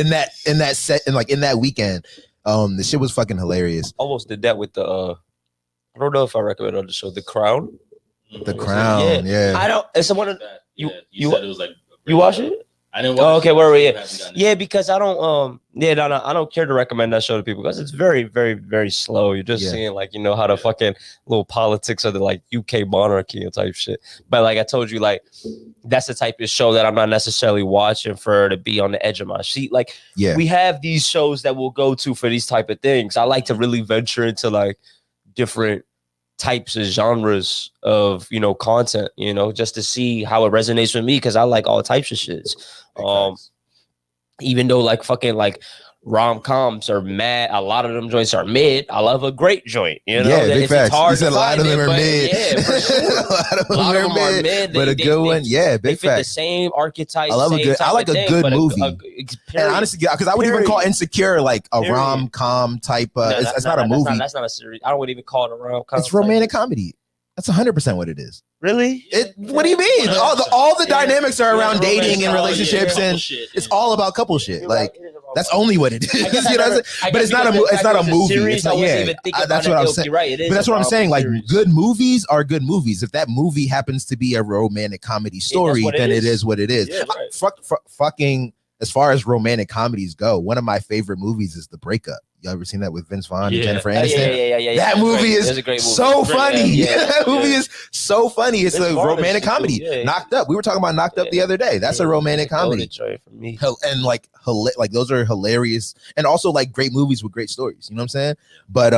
weekend. The shit was fucking hilarious. Almost did that with the I don't know if I recommend on the show, The Crown. The Crown, yeah. I don't. It's someone you said it was like you watch it. I didn't watch. Oh, okay, where were you? Haven't Yeah, because I don't I don't care to recommend that show to people because it's very, very, very slow. You're just seeing like, how the fucking little politics of the like UK monarchy and type shit. But like I told you, like that's the type of show that I'm not necessarily watching for to be on the edge of my seat. Like we have these shows that we'll go to for these type of things. I like to really venture into like different types of genres of content, just to see how it resonates with me because I like all types of shits. Even though like fucking like rom-coms are mad, a lot of them joints are mid. I love a great joint, Yeah, big facts. You said a lot of them are mid. Yeah, for sure. a lot of them are mid, but a good one, big they fit the facts. same archetype. I love a good. I like a good movie. And honestly, because I would even call Insecure like a rom-com type. It's not a movie. That's not a series. I wouldn't even call it a rom-com. It's romantic comedy. That's 100% what it is. Really? What do you mean? All the dynamics are around dating and relationships, and it's all about couple shit. Like that's only what it is. You know what I'm saying? But it's not a movie. It's not, that's what I'm saying. But that's what I'm saying. Like good movies are good movies. If that movie happens to be a romantic comedy story, then it is what it is. Yeah, right. Fucking as far as romantic comedies go, one of my favorite movies is The Breakup. You ever seen that with Vince Vaughn and Jennifer Aniston? Yeah. That movie is a great movie. So funny. That movie is so funny. It's a romantic comedy. Knocked Up. We were talking about Knocked Up the other day. That's a romantic comedy. For me. And like those are hilarious and also like great movies with great stories. You know what I'm saying? But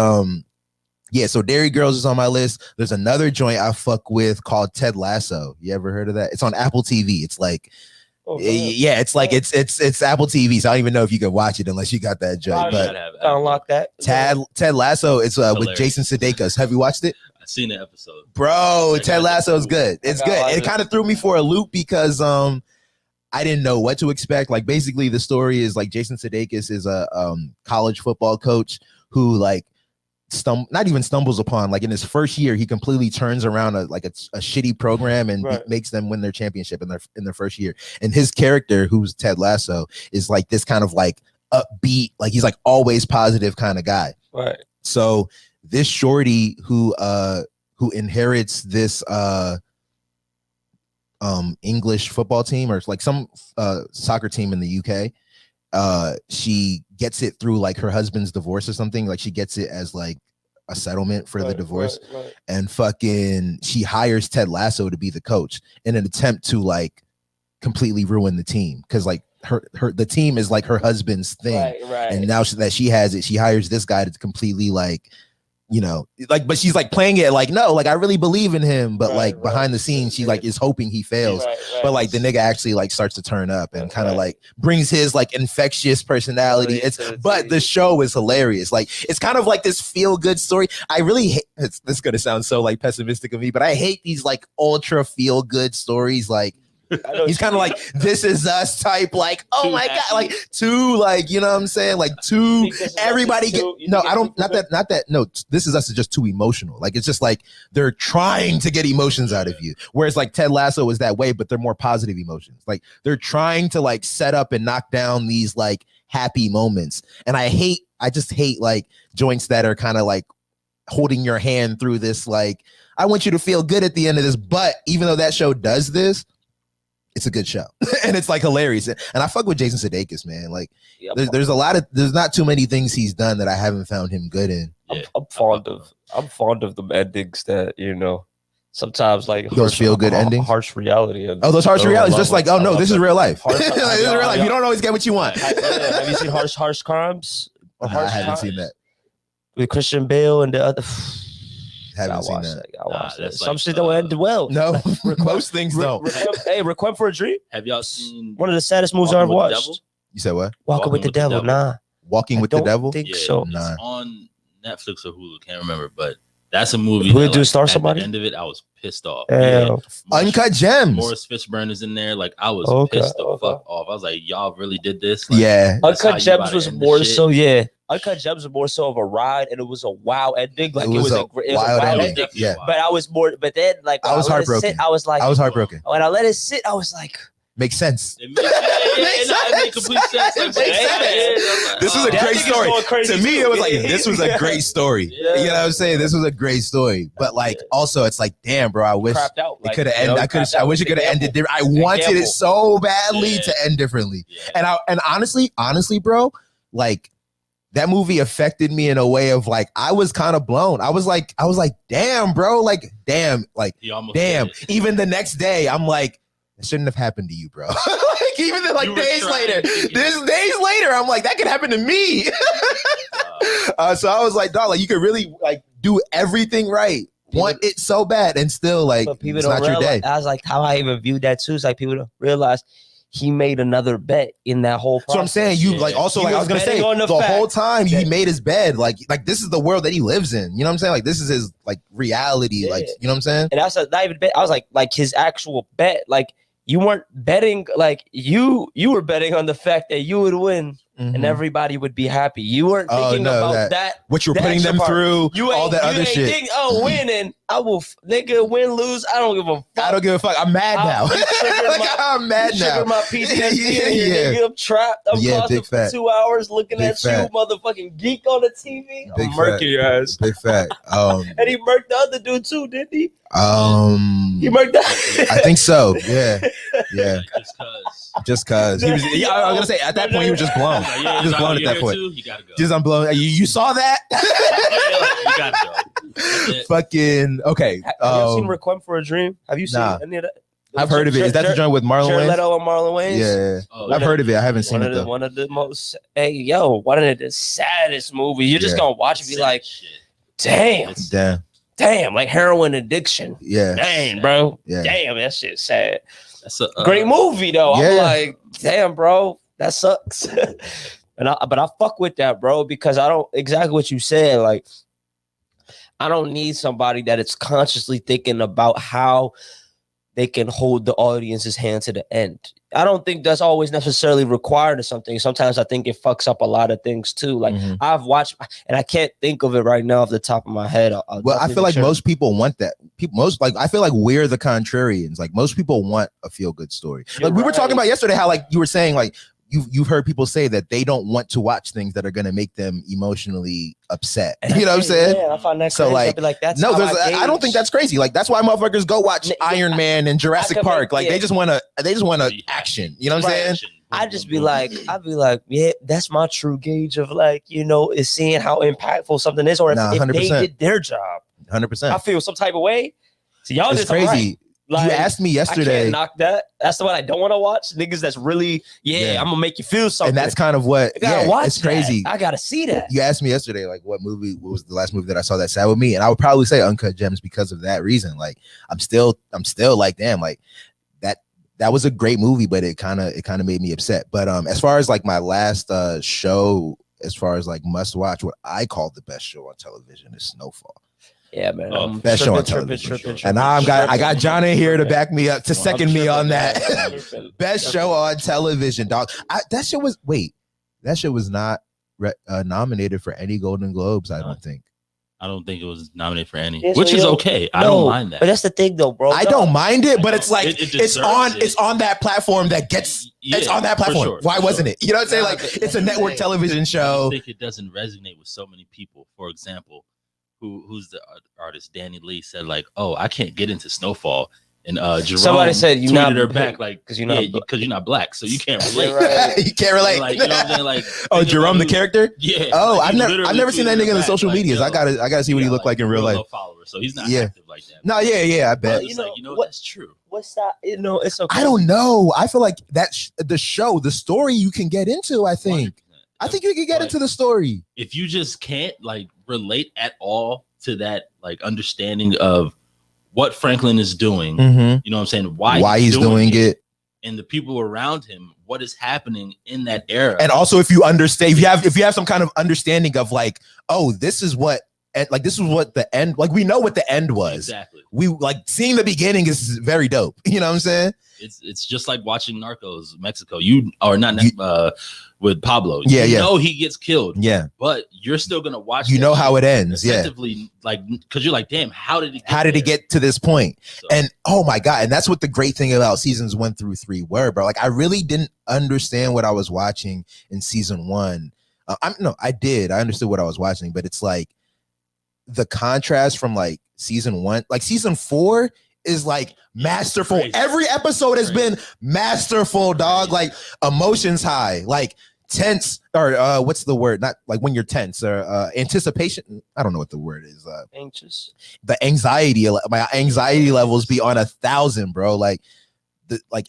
so Dairy Girls is on my list. There's another joint I fuck with called Ted Lasso. You ever heard of that? It's on Apple TV. It's like it's like it's Apple TV, so I don't even know if you can watch it unless you got that joint. But unlock that. Ted Lasso. It's with Jason Sudeikis. Have you watched it? I've seen the episode, bro. Ted Lasso is good. It's good. It kind of threw me for a loop because I didn't know what to expect. Like basically, the story is like Jason Sudeikis is a college football coach who like not even stumbles upon, like in his first year he completely turns around a shitty program and makes them win their championship in their first year. And his character, who's Ted Lasso, is like this kind of like upbeat, like he's like always positive kind of guy. Right. So this shorty who inherits this English football team or like some soccer team in the UK, she gets it through like her husband's divorce or something. Like she gets it as like a settlement for the divorce, and fucking she hires Ted Lasso to be the coach in an attempt to like completely ruin the team because like the team is like her husband's thing, and now that she has it, she hires this guy to completely like, but she's like playing it like, no, like I really believe in him, but behind the scenes she like is hoping he fails, but like the nigga actually like starts to turn up and kind of like brings his like infectious personality. But the show is hilarious. Like it's kind of like this feel good story. I really hate this is gonna sound so like pessimistic of me, but I hate these like ultra feel good stories. Like he's kind of like This Is Us type, like, oh my god, like too, like, you know what I'm saying, like too everybody This Is Us is just too emotional. Like it's just like they're trying to get emotions out of you, whereas like Ted Lasso is that way, but they're more positive emotions. Like they're trying to like set up and knock down these like happy moments. And I just hate like joints that are kind of like holding your hand through this, like I want you to feel good at the end of this. But even though that show does this, it's a good show and it's like hilarious. And I fuck with Jason Sudeikis, man. Like there's not too many things he's done that I haven't found him good in. I'm fond of the endings that, sometimes like those feel good endings, harsh reality. Those harsh realities, just like, no, this is real life. This is real life. You don't always get what you want. Have you seen Harsh Crimes? I haven't seen that. With Christian Bale and the other. Haven't seen that. I watched that. Some shit don't end well. No, most things don't. Hey, Requiem for a Dream. Have y'all seen one of the saddest movies I've watched? You said what? Walking with the Devil. Nah. Walking with the Devil? I think so. Nah. It's on Netflix or Hulu. Can't remember, but that's a movie. Who do star somebody? At the end of it, I was pissed off. Uncut Gems. Morris Fishburne is in there. Like I was pissed the fuck off. I was like, y'all really did this? Like, Uncut Gems was more so. Uncut Gems was more so of a ride, and it was a wow ending. Like it was a wild ending. Yeah. But I was more. But then, like I was heartbroken. I was heartbroken. When I let it sit, I was like, makes sense. It made complete sense. This was a great story. To me, it was like, this was a great story. Yeah. You know what I'm saying? This was a great story. But like, also, it's like, damn, bro, I wish Crapped out. it could have ended. I wish it could have ended different. I wanted it so badly to end differently. Yeah. And honestly, bro, like, that movie affected me in a way of like, I was kind of blown. I was like, damn, bro, like, damn. Even the next day, I'm like, it shouldn't have happened to you, bro. Like, even the, like, days later, I'm like, that could happen to me. So I was like, dog, like, you could really like do everything right, want it so bad, and still like, but people it's don't not your realize. day. I was like, how I even viewed that too. It's like people don't realize he made another bet in that whole process. So I'm saying, you like also He like I was was gonna say betting on the the whole fact time he made his bed, like this is the world that he lives in. You know what I'm saying? Like, this is his like reality. Like, you know what I'm saying? And that's not even bet. I was like his actual bet. Like, you weren't betting, like you were betting on the fact that you would win and everybody would be happy. You weren't thinking about that. What you're putting them through, all that other shit. Think, winning. I will, nigga, win, lose. I don't give a fuck. I don't give a fuck. I'm mad now. I'm mad now. Trigger my PTSD. I'm trapped. I'm closeted for 2 hours looking at you, motherfucking geek on the TV. I'm murking your ass. Big fact. And he murked the other dude too, didn't he? He murked that. I think so. Yeah. Just cause. I was gonna say, at that point, he was just blown. He was blown at that point. You gotta go. Just unblown. You saw that? You gotta go. Fucking okay. Have you seen Requiem for a Dream? Have you seen any of that? I've heard of it. Is that the joint with Marlon Wayans? Leto and Marlon Wayans? Yeah. I've heard of it. I haven't seen it though. One of the most, one of the saddest movies. You're just gonna watch it and be like, damn, like heroin addiction. Yeah. Dang, bro. Yeah. Damn, that shit's sad. That's a great movie though. I'm like, damn, bro, that sucks. But I fuck with that, bro, because I don't exactly what you said. Like, I don't need somebody that is consciously thinking about how they can hold the audience's hand to the end. I don't think that's always necessarily required of something. Sometimes I think it fucks up a lot of things too. Like I've watched, and I can't think of it right now off the top of my head. Well, I feel like most people want that. I feel like we're the contrarians. Like, most people want a feel good story. Like we were talking about yesterday, how like you were saying, like you've heard people say that they don't want to watch things that are going to make them emotionally upset. You know what I'm saying? Yeah, I find that so crazy. like that's I don't think that's crazy. Like, that's why motherfuckers go watch Iron Man and Jurassic Park. Like they just want action. You know what I'm saying? I'd be like, yeah, that's my true gauge of like, is seeing how impactful something is, or if they did their job. 100%. I feel some type of way. So y'all it's just crazy. Right. Like, you asked me yesterday. I can't knock that. That's the one I don't want to watch. Niggas that's really, I'm gonna make you feel something. And that's kind of what, it's crazy. I gotta see that. You asked me yesterday, like, what was the last movie that I saw that sat with me? And I would probably say Uncut Gems because of that reason. Like, I'm still like, damn, like that was a great movie, but it kind of made me upset. But as far as like my last show, as far as like must watch, what I call the best show on television is Snowfall. Yeah, man. Best show on television. And now I got John in here to back me up, to second me on that. Best show on television, dog. That shit was not nominated for any Golden Globes, I don't think. I don't think it was nominated for any, which is okay. I don't mind that. But that's the thing, though, bro. I don't mind it, but it's like it's on that platform that gets. It's on that platform. Sure, Why wasn't it? You know what I'm saying? Like, it's a network television show. I think it doesn't resonate with so many people. For example, who's the artist? Danny Lee said like, "Oh, I can't get into Snowfall." And Jerome somebody said you not her back like because you're not black, so you can't relate. You can't relate. Like, you know what I'm saying? Like, oh, Jerome the character? Yeah. Oh, like, I've never seen that nigga in the social medias. I gotta see what he looked like in real life. Followers, so he's not active like that. No, I bet. That's true. What's that? It's okay. I don't know. I feel like that's the show, the story you can get into. I think you can get into the story. If you just can't like relate at all to that like understanding of what Franklin is doing, you know what I'm saying? Why he's doing it, and the people around him, what is happening in that era. And also, if you understand, if you have some kind of understanding of like, oh, this is what the end, like, we know what the end was. Exactly. We like seeing the beginning is very dope. You know what I'm saying? It's just like watching Narcos Mexico. With Pablo. Yeah, you know he gets killed. Yeah. But you're still gonna watch. You know how it ends. Yeah. Like, because you're like, damn, how did it get to this point? So. And oh my God, and that's what the great thing about seasons 1 through 3 were, bro. Like, I really didn't understand what I was watching in season 1. I understood what I was watching, but it's like the contrast from like season 1, like season 4 is like masterful. Crazy. Every episode has been masterful, dog. Like emotions high, like tense, or what's the word? Not like when you're tense, or anticipation. I don't know what the word is. Anxious. The anxiety, my anxiety levels be on 1,000, bro. Like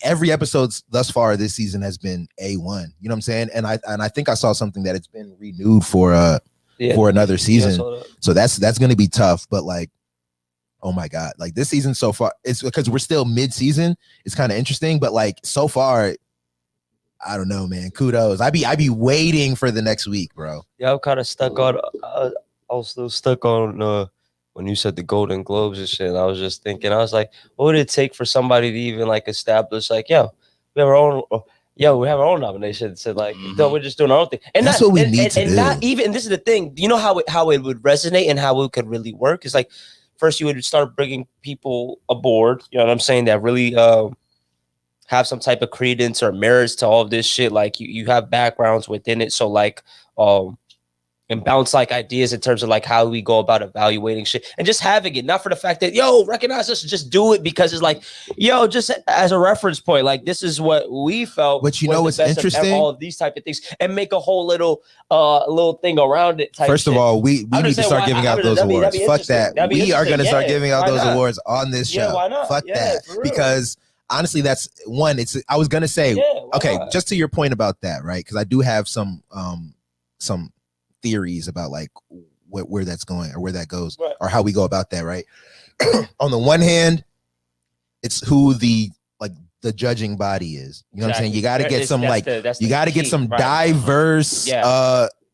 every episode thus far this season has been A1. You know what I'm saying? And I think I saw something that it's been renewed for another season. So that's gonna be tough. But like, oh my God, like this season so far, it's because we're still mid-season. It's kind of interesting, but like so far, I don't know, man. Kudos. I be waiting for the next week, bro. Yeah, I'm kind of stuck on. I was still stuck on when you said the Golden Globes and shit. I was just thinking, I was like, what would it take for somebody to even like establish like, we have our own. We have our own nomination. So like, no, we're just doing our own thing, and that's what we need to do. And not even. And this is the thing. You know how it would resonate and how it could really work is like, first you would start bringing people aboard. You know what I'm saying? That really have some type of credence or merits to all of this shit. Like you have backgrounds within it. So like, and bounce like ideas in terms of like how we go about evaluating shit and just having it, not for the fact that, recognize us, just do it because it's like, just as a reference point, like this is what we felt. But you know what's interesting? All of these type of things and make a whole little thing around it. First of all, we need to start giving out those awards. Fuck that. We are going to start giving out those awards on this show. Yeah, why not? Fuck that. Because honestly, that's one. I was gonna say, okay, just to your point about that, right? Because I do have some theories about like where that's going or where that goes, right, or how we go about that, right? On the one hand, it's who the judging body is. You know what I'm saying? You got to get some get some diverse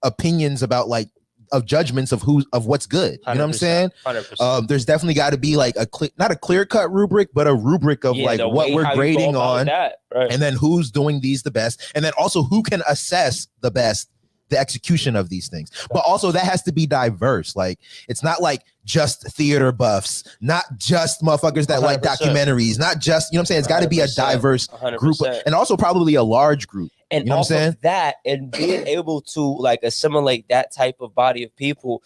opinions about like of judgments of what's good. You know what I'm saying? 100%. There's definitely got to be like not a clear-cut rubric, but a rubric of like what we're grading on, right, and then who's doing these the best, and then also who can assess the best the execution of these things. But also that has to be diverse. Like it's not like just theater buffs, not just motherfuckers that 100%. Like documentaries, not just, you know what I'm saying? It's got to be a diverse 100%. Group and also probably a large group. And you know what I'm saying? That and being able to like assimilate that type of body of people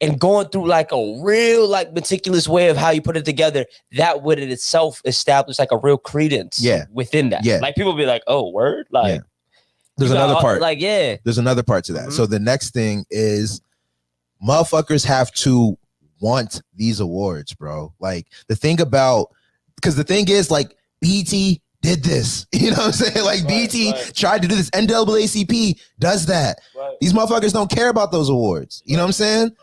and going through like a real like meticulous way of how you put it together, that would in itself establish like a real credence within that. Yeah. Like people be like, oh, word? Like there's another part. Like, there's another part to that. Mm-hmm. So the next thing is motherfuckers have to want these awards, bro. Like because the thing is like BET did this. You know what I'm saying? Like BET tried to do this. NAACP does that. Right. These motherfuckers don't care about those awards. You know what I'm saying?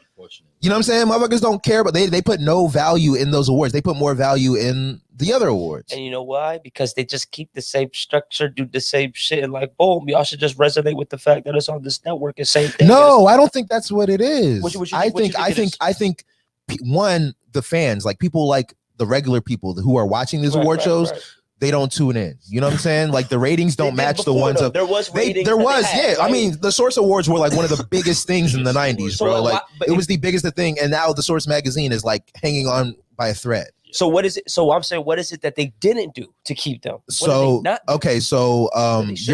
You know what I'm saying? Motherfuckers don't care, but they put no value in those awards. They put more value in the other awards. And you know why? Because they just keep the same structure, do the same shit, and like, boom, y'all should just resonate with the fact that it's on this network and same thing. No, I don't think that's what it is. I think one, the fans, like people like the regular people who are watching these award shows, they don't tune in. You know what I'm saying? Like the ratings don't match the ones of there was ratings. Right? I mean, the Source Awards were like one of the biggest things in the 90s, bro. Like it was the biggest thing, and now the Source magazine is like hanging on by a thread. So what is it? So I'm saying, what is it that they didn't do to keep them? You're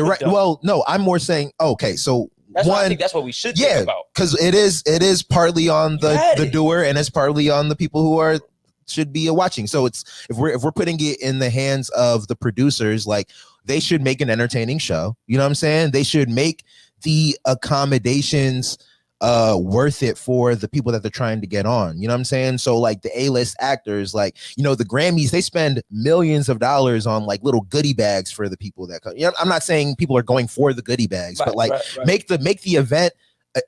right. Well, no, I'm more saying, okay, so I think that's what we should think about. Because it is partly on the doer, and it's partly on the people who should be watching. So it's if we're putting it in the hands of the producers, like they should make an entertaining show. You know what I'm saying? They should make the accommodations worth it for the people that they're trying to get on. You know what I'm saying? So like the A-list actors, like, you know, the Grammys, they spend millions of dollars on like little goodie bags for the people that come. You know, I'm not saying people are going for the goodie bags, but like make the event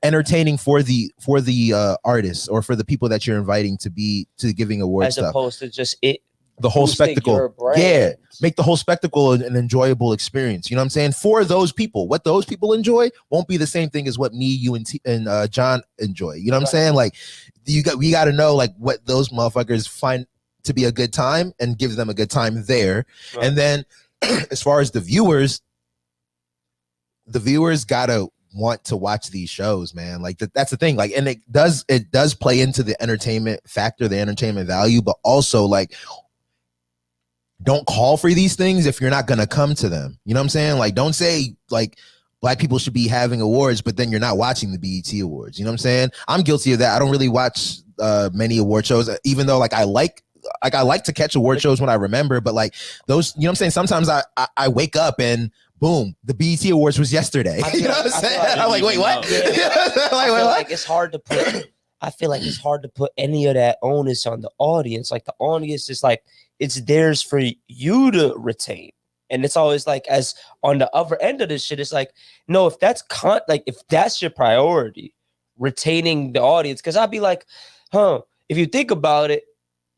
entertaining for the artists or for the people that you're inviting to giving awards, as opposed to just the whole spectacle. Make the whole spectacle an enjoyable experience. You know what I'm saying? For those people, what those people enjoy won't be the same thing as what me, you, and John enjoy. You know what I'm saying? Like we got to know like what those motherfuckers find to be a good time and give them a good time there. Right. And then as far as the viewers gotta want to watch these shows, man. Like that's the thing. Like, and it does play into the entertainment factor, the entertainment value, but also like don't call for these things if you're not gonna come to them. You know what I'm saying? Like don't say like Black people should be having awards, but then you're not watching the BET Awards. You know what I'm saying? I'm guilty of that. I don't really watch many award shows, even though I like to catch award shows when I remember, but like those, you know what I'm saying? Sometimes I wake up and boom, the BET Awards was yesterday. You know what I'm saying? I'm like, wait, what? It's hard to put. I feel like it's hard to put any of that onus on the audience. Like the audience is like, it's theirs for you to retain. And it's always like, as on the other end of this shit, it's like, no, if that's if that's your priority, retaining the audience. Cause I'd be like, if you think about it,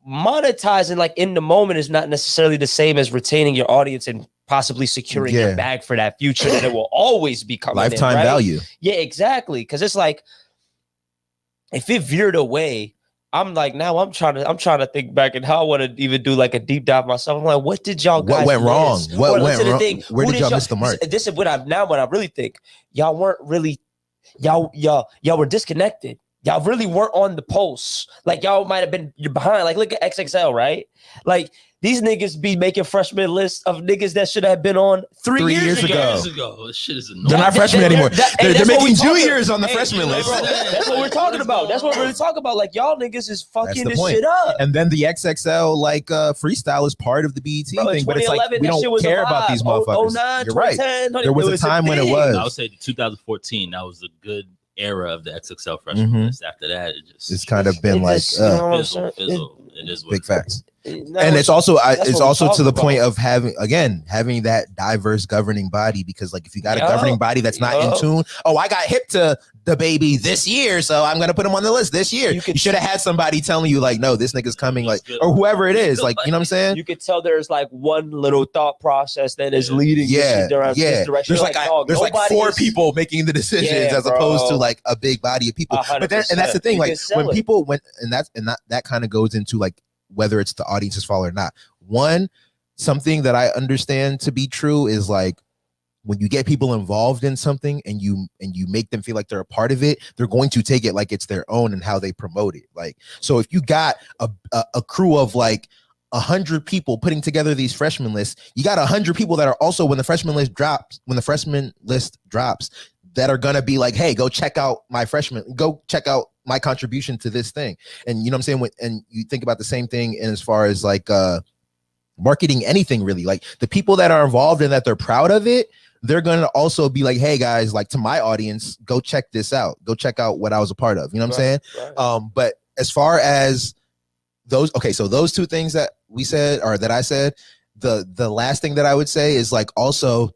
monetizing like in the moment is not necessarily the same as retaining your audience and possibly securing your bag for that future that it will always be coming lifetime in, right? value. Yeah, exactly. Cause it's like, if it veered away, I'm like, now I'm trying to think back and how I want to even do like a deep dive myself. I'm like, what did y'all guys went wrong? miss? What went wrong? Where did y'all miss the mark? This is what I really think. Y'all weren't really, y'all were disconnected. Y'all really weren't on the pulse. Like y'all might have been behind. Like look at XXL, right? Like these niggas be making freshman lists of niggas that should have been on three years ago. This shit is annoying. They're not freshmen anymore. They're making juniors on the hey, freshman list. That's what we're talking about. That's what we're really talking about. Like y'all niggas is fucking this shit up. And then the XXL freestyle is part of the BET thing, but it's like we don't care about these motherfuckers. 09, You're right. There was a time when it was. I would say 2014. That was a good era of the XXL freshman list. After that, it's kind of been like fizzle. It is big facts. And it's also to the point of having that diverse governing body, because like if you got a governing body that's not in tune, I got hip to the baby this year, so I'm gonna put him on the list this year. You should have had somebody telling you like, no, this nigga's coming, like, or whoever it is, like, you know what I'm saying? You could tell there's like one little thought process that is leading this direction. There's like four people making the decisions as opposed to like a big body of people. 100%. But then, and that's the thing, like when people went, and that kind of goes into like whether it's the audience's fault or not. One, something that I understand to be true is like when you get people involved in something and you make them feel like they're a part of it, they're going to take it like it's their own and how they promote it. Like, so if you got a crew of like 100 people putting together these freshman lists, you got 100 people that are also, when the freshman list drops, that are gonna be like, hey, go check out my my contribution to this thing. And you know what I'm saying? And you think about the same thing in as far as like marketing anything really, like the people that are involved in that, they're proud of it, they're gonna also be like, hey guys, like to my audience, go check this out, go check out what I was a part of. You know what I'm saying? Right. But as far as those two things that we said, or that I said, the last thing that I would say is like, also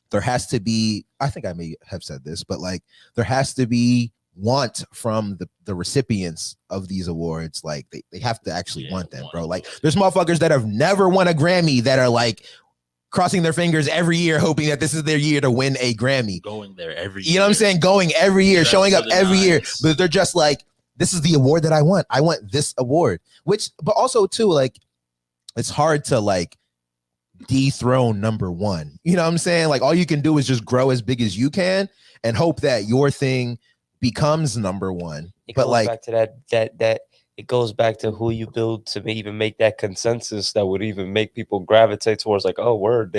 there has to be, I think I may have said this, but like there has to be want from the recipients of these awards. Like they have to actually want them, bro. Like there's motherfuckers that have never won a Grammy that are like crossing their fingers every year, hoping that this is their year to win a Grammy. Going there every year. You know what I'm saying? Going every year, showing up every year. But they're just like, this is the award that I want. I want this award. But also too, like, it's hard to like dethrone number one. You know what I'm saying? Like all you can do is just grow as big as you can and hope that your thing becomes number one. But like back to that it goes back to who you build to even make that consensus that would even make people gravitate towards like, oh word,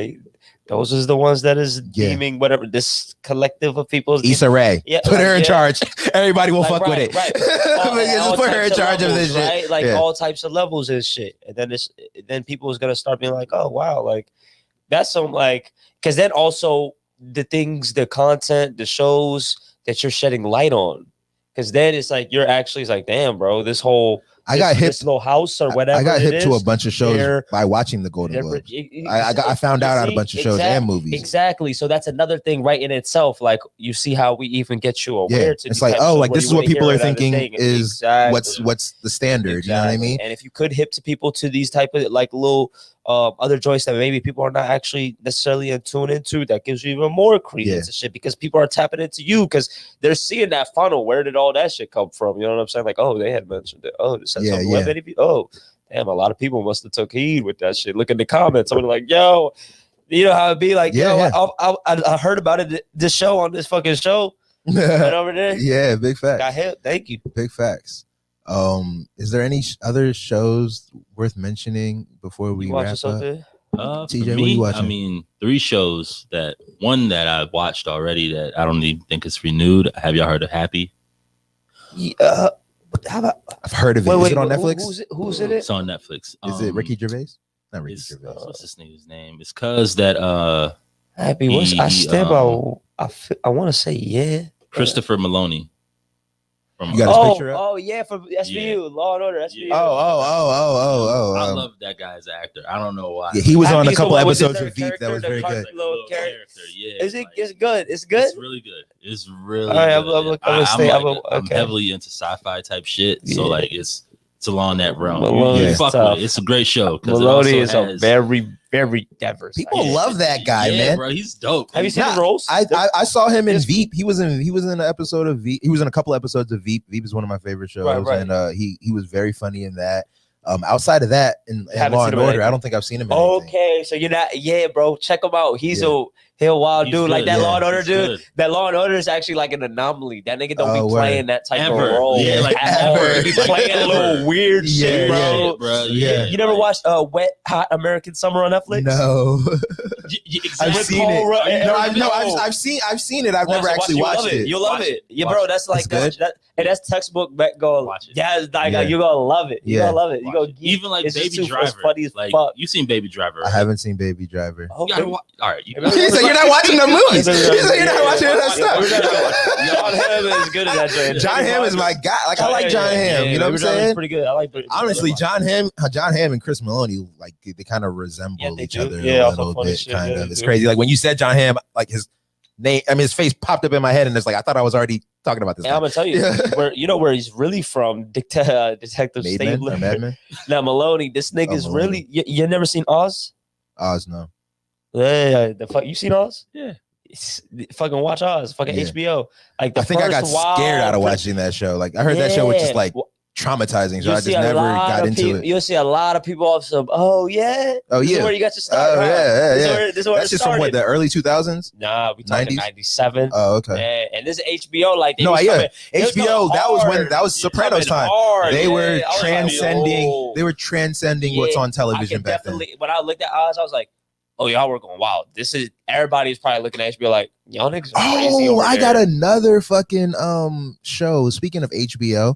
those is the ones that is deeming whatever this collective of people. Issa Rae, put her in charge. Everybody will fuck with it. Right. Just put her in charge of this shit. Right? Like all types of levels and shit. And then people is gonna start being like, oh wow, like that's some like, because then also the things, the content, the shows that you're shedding light on. Because then it's like you're actually, it's like, damn, bro, this little house or whatever. I got hip to a bunch of shows by watching the Golden Globes. I found out a bunch of shows and movies. Exactly. So that's another thing right in itself. Like you see how we even get you aware to. It's like, oh, like this is what people are thinking is what's the standard. Exactly. You know what I mean? And if you could hip to people to these type of like little other joints that maybe people are not actually necessarily in tune into, that gives you even more credence and shit, because people are tapping into you because they're seeing that funnel. Where did all that shit come from? You know what I'm saying? Like, oh, they had mentioned it. Oh, this had something. Oh, damn, a lot of people must have took heed with that shit. Look in the comments. Somebody like, yo, you know how it'd be like, I heard about it, this show on this fucking show right over there. Yeah, big facts. Got hit. Thank you. Big facts. Is there any other shows worth mentioning before we wrap up? TJ, for what are me, you watching? I mean, 3 shows that I watched already that I don't even think it's renewed. Have y'all heard of Happy? Yeah. How about? I've heard of it. Is it on Netflix? Who's in it? It's on Netflix. Is it Ricky Gervais? Not Ricky It's, Gervais. what's this nigga's name? It's cuz that Happy. What's I want to say yeah. Christopher Meloni. You got his picture up? Oh yeah, from SVU, Law and Order, SVU. Oh. I love that guy as an actor. I don't know why. Yeah, he was on a Happy's the couple one with episodes the of Veep. That was very good. Little character. Yeah. Is it? It's good. It's good. It's really good. It's really All right, good. I'm heavily into sci-fi type shit. So like it's along that realm. Maloney's Fuck tough. with it. It's a great show. Maloney is a very, very diverse. People love that guy, man. Bro, he's dope. Have you seen the roles? I saw him in Veep. He was in an episode of Veep. He was in a couple episodes of Veep. Veep is one of my favorite shows, and he was very funny in that. Outside of that, in Law and Order, I don't think I've seen him in anything. Okay, so you're not, bro. Check him out. He's a wild dude, like that Law and Order dude. Good. That Law and Order is actually like an anomaly. That nigga don't be playing that type of role. Yeah, like ever. He be playing a little weird shit, bro. Yeah. You never watched Wet Hot American Summer on Netflix? No. I've seen it. I've seen it. I've never actually watched it. You'll love it. Yeah, bro. That's like good. And that's textbook back going. Yeah, it's like you're gonna love it. You're gonna love it. You go even like Baby Driver. Funny as like fuck. You seen Baby Driver? I haven't seen Baby Driver. You gotta all right. You said you're not watching the movies. You said you're not watching that stuff. John Hamm is good at that joint. John Hamm is my guy. Like I like John Hamm. You know what I'm saying? Pretty good. I like. Honestly, John Hamm and Chris Meloni, like they kind of resemble each other a little bit. Kind of. It's crazy. Like when you said John Hamm, like his name, I mean, his face popped up in my head, and it's like I thought I was already talking about this. And I'm gonna tell you, where he's really from, Detective Stabler. Now Maloney, this nigga is really. You never seen Oz? Oz, no. Yeah, the fuck. You seen Oz? Yeah. Fucking watch Oz. Fucking HBO. Like I think I got scared out of watching that show. Like I heard that show was just like traumatizing, so I just never got into it. You'll see a lot of people off some. Oh yeah. This is where you got your start. This is where that's just from what, the early 2000s. Nah, we talking 97. Oh, okay. Yeah, and this is HBO. Like HBO. That was Sopranos time. They were transcending. They were transcending what's on television back then. When I looked at Oz, I was like, oh, y'all were going wild. This is everybody's probably looking at HBO like y'all niggas are crazy. Oh, I got another fucking show. Speaking of HBO,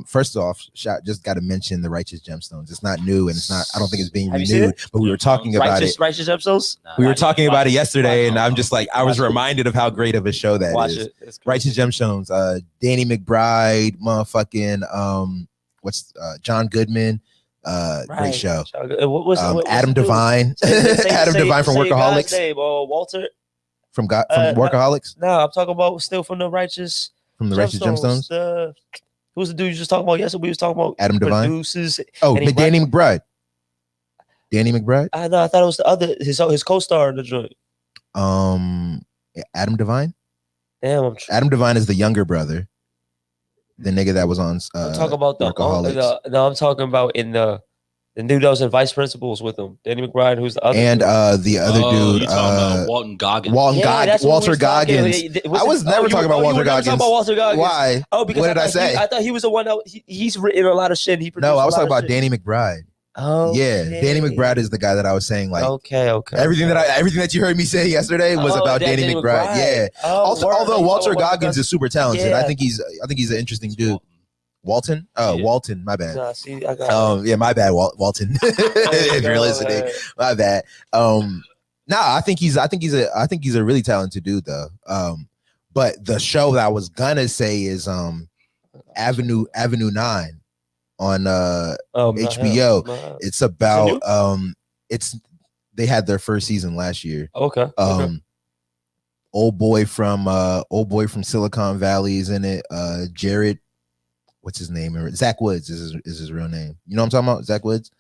first off, just got to mention The Righteous Gemstones. It's not new and it's not. I don't think it's being renewed. But we were talking about it. Righteous Gemstones. We were talking about it yesterday, and I'm just like I was reminded of how great of a show that is. Righteous Gemstones. Danny McBride, motherfucking John Goodman. Great show. What was Adam Devine? Adam Devine from Workaholics. Name, Walter from Workaholics. No, I'm talking about still from the Righteous. From the Righteous Gemstones. Who's the dude you just talking about yesterday? We was talking about Adam Devine. Producers. Danny McBride. Danny McBride. I thought it was the other his co-star in the joint. Adam Devine. Damn, Adam Devine is the younger brother. The nigga that was on. I'm talking about I'm talking about in the dude that was in Vice Principals with him, Danny McBride, who's the other, and the other dude, Walton Goggins. Walter Goggins. I was never talking about Walter Goggins. Why? Oh, because what did I say? I thought he was the one that he's written a lot of shit. No, I was talking about Danny McBride. Oh yeah, Danny McBride is the guy that I was saying. Like, okay. Everything that you heard me say yesterday was about Danny McBride. Yeah. Although Walter Goggins is super talented, I think he's an interesting dude. Walton? Oh, yeah. Walton. My bad. Nah, see, I got my bad, Walton. If you're listening, my bad. I think he's a really talented dude though. But the show that I was gonna say is Avenue 9 on HBO. It's about they had their first season last year. Okay. Old boy from Silicon Valley is in it. Jared, what's his name? Zach Woods is his real name. You know what I'm talking about? Zach Woods.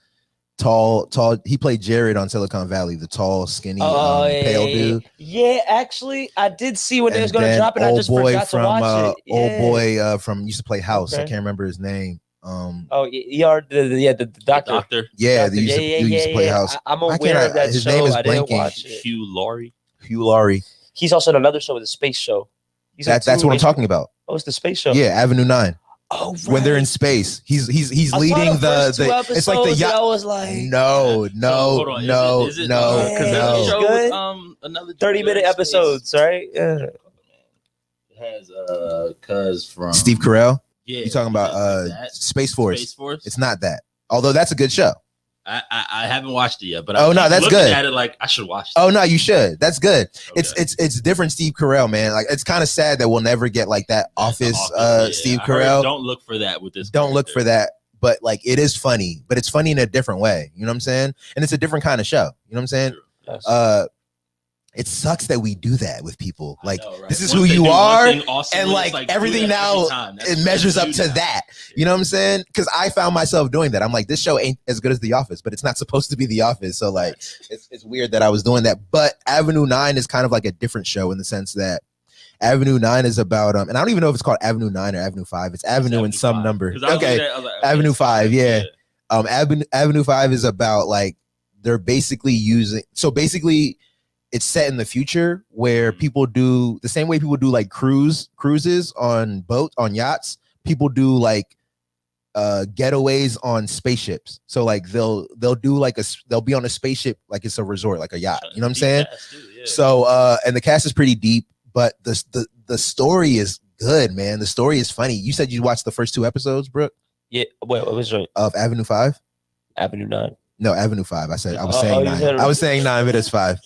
Tall. He played Jared on Silicon Valley, the tall, skinny, pale dude. Yeah, actually, I did see when they was gonna drop it. I just forgot to watch it. Old boy from used to play House. I can't remember his name. The doctor. Yeah, he used to play House. I'm aware of that his show. Name is I didn't blanking. watch it. Hugh Laurie. He's also in another show, the space show. That's what I'm talking about. Oh, it's the space show. Yeah, Avenue 9. Oh, right. When they're in space, he's leading the it's like the yacht. I was like, no. Is it good? Another 30-minute episodes, right? Yeah. It has cuz from Steve Carell. Yeah, you talking about Space Force? Space Force. It's not that. Although that's a good show. I haven't watched it yet, but no, that's good. At it like I should watch it. Oh no, you should. That's good. Okay. It's different Steve Carell, man. Like it's kind of sad that we'll never get like that Office Steve Carell. Don't look for that with this. Don't look for that. But like it is funny, but it's funny in a different way. You know what I'm saying? And it's a different kind of show. You know what I'm saying? Yes. It sucks that we do that with people. Like know, right? this is Once who you are, awesome, and like everything now it measures up to that. You know what I'm saying? Because I found myself doing that. I'm like, this show ain't as good as The Office, but it's not supposed to be The Office. So like, it's weird that I was doing that. But Avenue 9 is kind of like a different show in the sense that Avenue 9 is about and I don't even know if it's called Avenue 9 or Avenue 5. It's Avenue in some 5. number. Okay, Avenue 5. Yeah. Avenue 5 is about like they're basically using. So basically, it's set in the future where people do the same way people do like cruises on yachts. People do like getaways on spaceships. So like they'll do like they'll be on a spaceship like it's a resort, like a yacht. You know what I'm saying? Yeah. So and the cast is pretty deep, but the story is good, man. The story is funny. You said you watched the first 2 episodes, Brooke? Yeah. Wait, what was it? Of Avenue 5? Avenue 9. No, Avenue 5. I was saying 9. I was saying 9, but it's 5.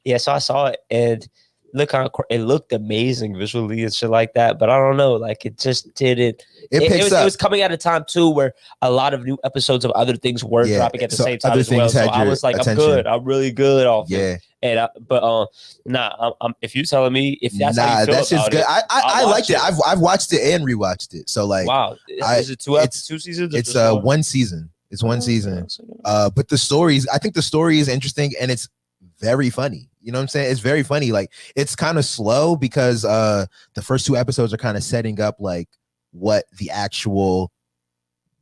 Yeah, so I saw it and it looked amazing visually and shit like that, but I don't know, like it just didn't. It was coming at a time too where a lot of new episodes of other things were dropping at the same time as well. So I was like, attention. I'm good. I'm really good off it. And if you're telling me if that's how you feel that's just good. I liked it. I've watched it and rewatched it. So like, wow, is it 2 seasons? It's 1 season. It's 1 season. But the stories, I think the story is interesting and it's very funny. You know what I'm saying? It's very funny. Like it's kind of slow because the first 2 episodes are kind of setting up like what the actual.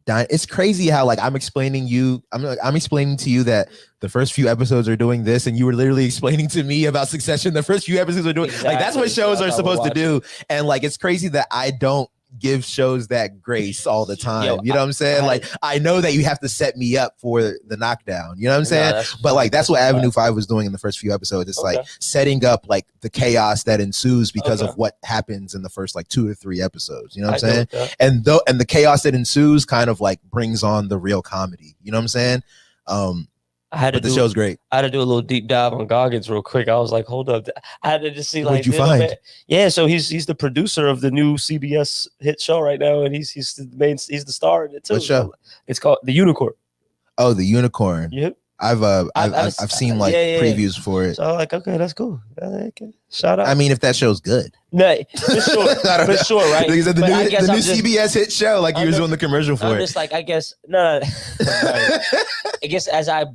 It's crazy how like I'm explaining to you that the first few episodes are doing this, and you were literally explaining to me about Succession. The first few episodes are doing like that's what shows are supposed to do, and like it's crazy that I don't give shows that grace all the time. You know what I'm saying? Like I know that you have to set me up for the knockdown. You know what I'm saying? But like that's what Avenue 5 was doing in the first few episodes. It's like setting up like the chaos that ensues because of what happens in the first like 2 to 3 episodes. You know what I'm saying? And the chaos that ensues kind of like brings on the real comedy. You know what I'm saying? But the show's great. I had to do a little deep dive on Goggins real quick. I was like, hold up. I had to just see like. What'd you find? Yeah, so he's the producer of the new CBS hit show right now, and he's the star in it too. What show? It's called The Unicorn. Oh, The Unicorn. Yep. I've seen like previews for it. So like, okay, that's cool. Okay. Shout out. I mean, if that show's good. No, for sure, right? Because the new CBS hit show, like you was doing the commercial for I'm just like, I guess no. I guess as I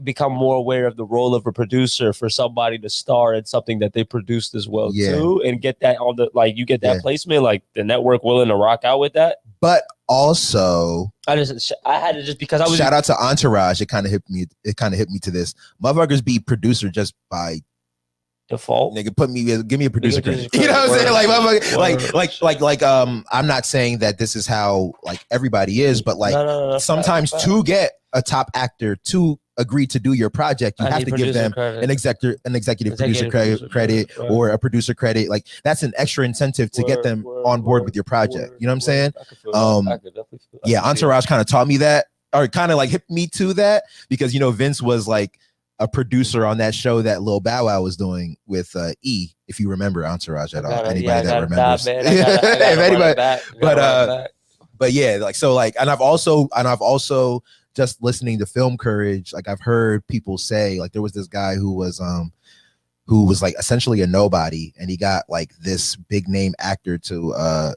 become more aware of the role of a producer for somebody to star in something that they produced as well too, and get that on the you get that placement, like the network willing to rock out with that. But also, I had to just because I was shout out to Entourage. It kind of hit me to this. Motherfuckers be producer just by default. Nigga, give me a producer credit. You know what I'm saying? Like, I'm not saying that this is how like everybody is, but like sometimes to get a top actor to agree to do your project, you have to give them an executive producer credit or a producer credit. Like that's an extra incentive to get them on board with your project. You know what I'm saying? Entourage kind of taught me that, or kind of like hit me to that, because you know Vince was like a producer on that show that Lil Bow Wow was doing with E. If you remember Entourage at all, anybody that remembers? If anybody, but yeah, like so, like, and I've also just listening to Film Courage, like I've heard people say, like there was this guy who was like essentially a nobody, and he got like this big name actor to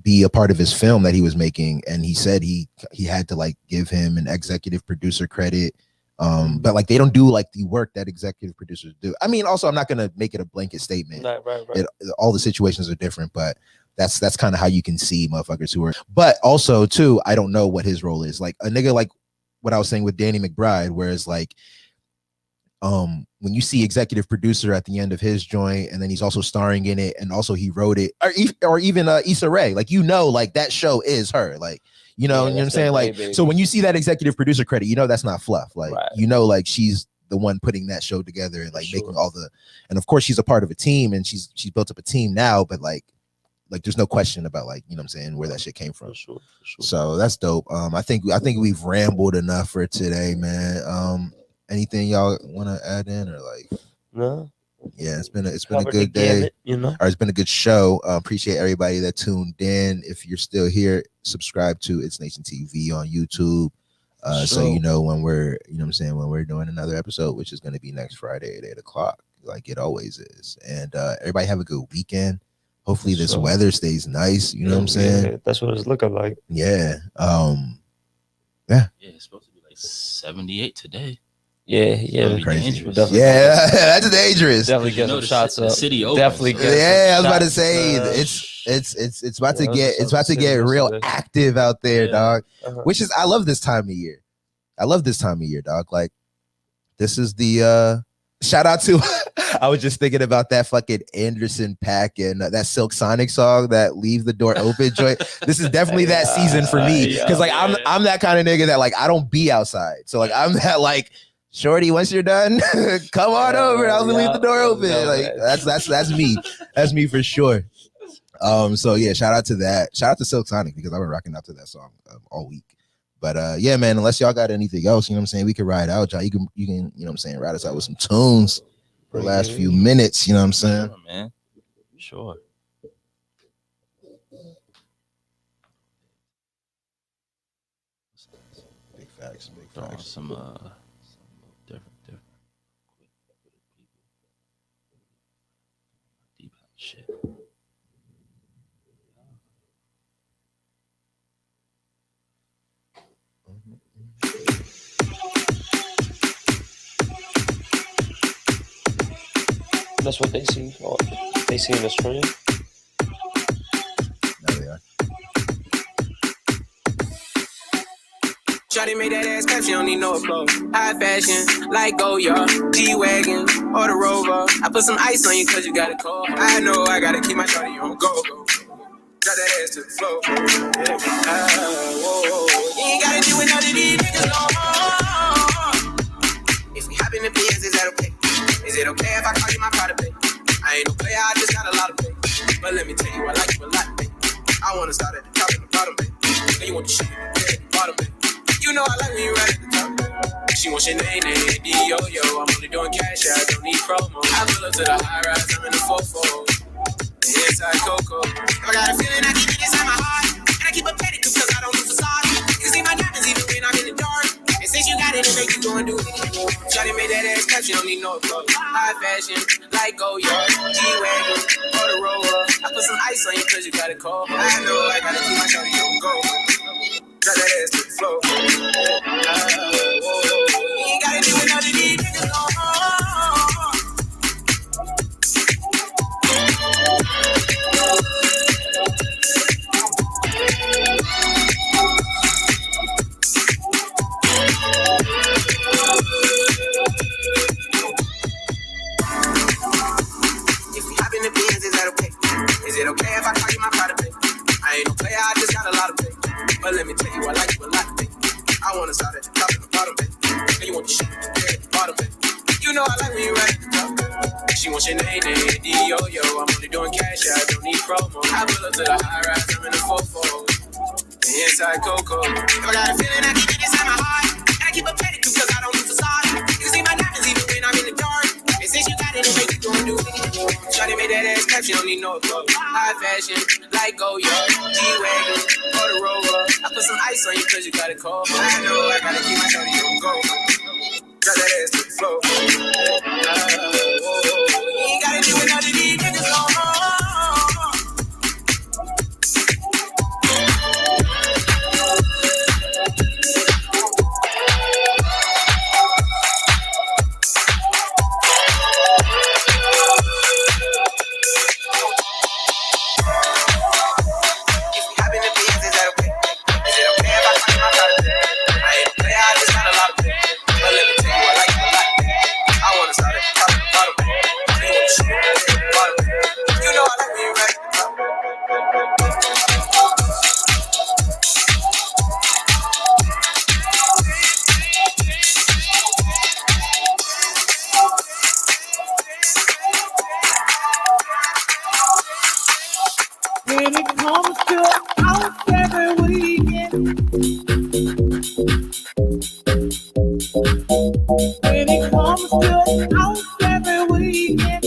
be a part of his film that he was making, and he said he had to like give him an executive producer credit. But like they don't do like the work that executive producers do. I mean, also I'm not gonna make it a blanket statement. Right. All the situations are different, but that's kind of how you can see motherfuckers who are. But also too, I don't know what his role is. Like a nigga like what I was saying with Danny McBride, whereas like when you see executive producer at the end of his joint, and then he's also starring in it, and also he wrote it, or even Issa Rae, like, you know, like that show is her, like, you know, you know what I'm saying? Like, baby. So when you see that executive producer credit, you know that's not fluff. Like, you know, like she's the one putting that show together and like making all the, and of course she's a part of a team, and she's built up a team now, but like there's no question about, like, you know what I'm saying, where that shit came from. For sure. So that's dope. I think we've rambled enough for today, man. Anything y'all want to add in, or like? No. Yeah, it's been a good day, you know, or it's been a good show. Appreciate everybody that tuned in. If you're still here, subscribe to ItsNation TV on YouTube, so you know when we're, you know what I'm saying, when we're doing another episode, which is going to be next Friday at 8:00, like it always is. And everybody have a good weekend. Hopefully this weather stays nice. You know what I'm saying? Yeah, that's what it's looking like. Yeah. Yeah. It's supposed to be like 78 today. Yeah, crazy. Yeah, that's dangerous. Definitely get some shots up. City open. Definitely get. Yeah, I was about to say it's about to get real active out there, dog. Which is, I love this time of year. Dog. Like, this is the shout out to. I was just thinking about that fucking Anderson .Paak and that Silk Sonic song, that Leave the Door Open joint. This is definitely that season for me, because like I'm that kind of nigga that like I don't be outside, so like I'm that like. Shorty, once you're done, come on over. I'll leave the door open. Like that's me. That's me for sure. So yeah, shout out to that. Shout out to Silk Sonic, because I've been rocking out to that song all week. But yeah, man, unless y'all got anything else, you know what I'm saying, we can ride out, y'all. You can, you know what I'm saying, ride us out with some tunes for the last few minutes, you know what I'm saying? Sure, man. Sure. Big facts. Some different deep shit. That's what they see. They see in the stream. There they are. Shawty made that ass clap, she don't need no applause. High fashion, like Goya, G-Wagon, or the Rover. I put some ice on you cause you got a cold. I know I gotta keep my shawty on go. Drop that ass to the floor. You ain't gotta do it, none of these niggas no more. If we hop in the BS, is that okay? Is it okay if I call you my pride, babe? I ain't no player, I just got a lot of pay. But let me tell you, I like you a lot, babe. I wanna start at the top and the bottom, babe. Now you want the shit at the bottom, babe. You know I like when you right at the top, babe. She wants your name, D-O-Yo. I'm only doing cash, I don't need promo. I pull up to the high rise, I'm in the 4-4. Inside Coco. I got a feeling I keep it inside my heart. And I keep a pedicure cause I don't do facade. You can see my diamonds even when I'm in the dark. And since you got it, it make you go and do it. Shawty made that ass clap, she don't need no applause. High fashion, like Goya, G-Wagon, or the Rover. I put some ice on you cause you got a cold. I know I gotta keep my shawty on go. Drop that ass to the floor. You ain't gotta do it, none of these niggas no more. Is it okay if I call you my pride, babe? I ain't no player, I just got a lot of pay. But let me tell you, I like you a lot, babe. I wanna start at the top and the bottom, babe. And you want the shit at the bottom, babe. You know I like when you right at the top, babe. She wants your name, D-O-Yo. I'm only doing cash, I don't need promo. I pull up to the high rise, I'm in the 4-4. Inside Coco. If I got a feeling, I keep it inside my heart. And I keep a pedicure cause I don't do facade. You can see my diamonds even when I'm in the dark. And since you got it, it make you go and do it. Shawty made that ass clap, she don't need no applause. High fashion, like Goya, G-Wagon, or the Rover. I put some ice on you cause you got a cold. I know I gotta keep my shawty on go. Drop that ass to the floor. You ain't gotta do it, none of these niggas no more. When it comes to house every weekend. When it comes to house every weekend.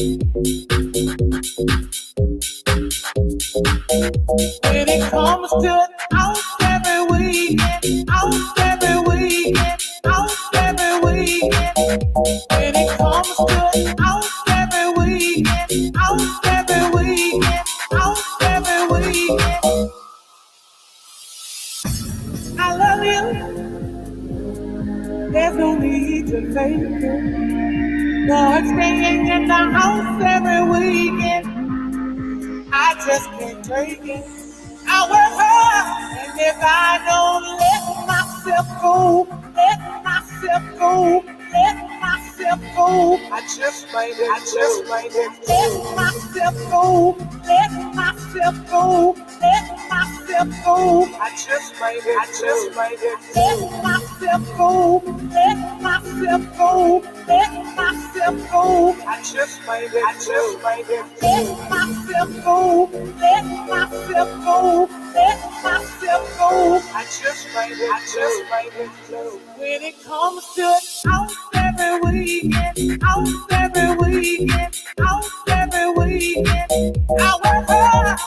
When it comes to house every weekend. House every weekend. House every weekend. When it comes to house every weekend. House every weekend. House every weekend. I love you. There's no need to fake it. But staying in the house every weekend, I just can't take it. I work hard, and if I don't let myself go, let myself go, let myself go, I just might let myself go, let myself go, let myself go, I just might let myself go, let myself go, let myself go, I just might let myself go, let myself go, let myself go, I just might go. When it comes to house every weekend, house every weekend, house every weekend, I work hard,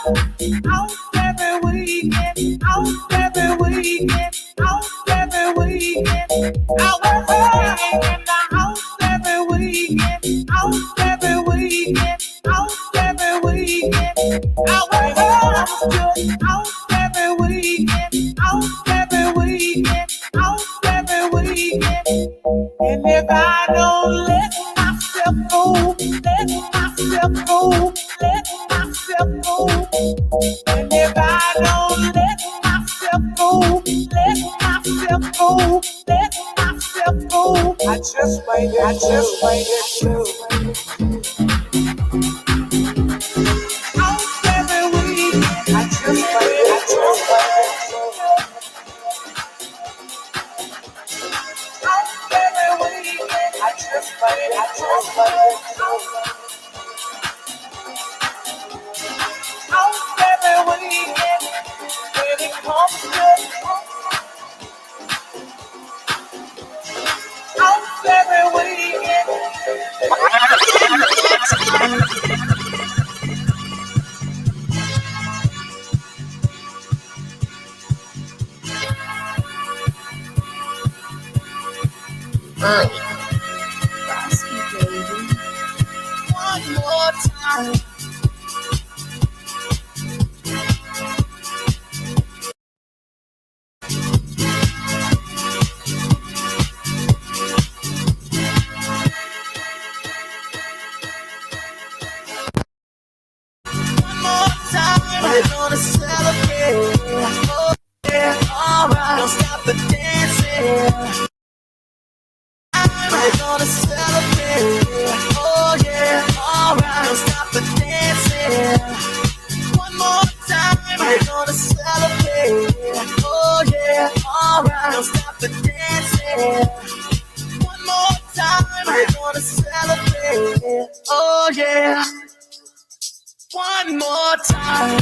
house every weekend, house every weekend, house every weekend, I work hard in the house every weekend, house every weekend, house every weekend, I work hard, house every weekend, house every weekend, house every weekend, and if I don't let myself go, let myself go, let myself go, and if I don't let myself go, let myself go, let myself go, I just might go. House every weekend, I just might go. House every weekend, I just might go. House every weekend, when it comes to house every weekend. Early. Frosty, baby. One more time. We're gonna celebrate. Oh yeah, alright. Don't stop the dancing. We're gonna celebrate. Oh yeah, alright. Don't stop the dancing. One more time. We're gonna celebrate. Oh yeah, alright. Don't stop the dancing. One more time. We're gonna celebrate. Oh yeah. One more time.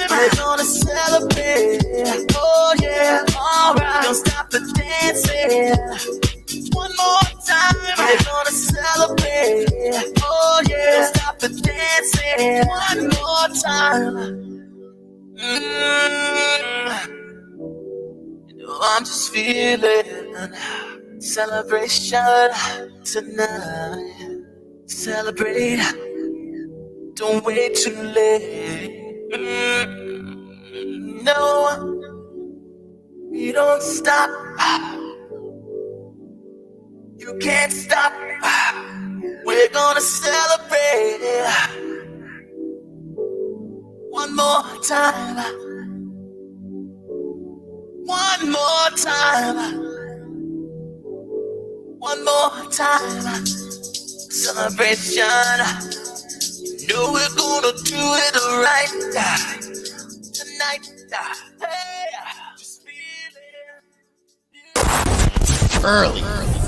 We're gonna celebrate. Oh yeah, alright. Don't stop the dancing. One more time. We're gonna celebrate. Oh yeah, don't stop the dancing. One more time. I'm just feeling celebration tonight. Celebrate. Don't wait too late. No, we don't stop. You can't stop. We're gonna celebrate. One more time. One more time. One more time. Celebration. You know we're gonna do it right tonight. Hey, just feel it. Early.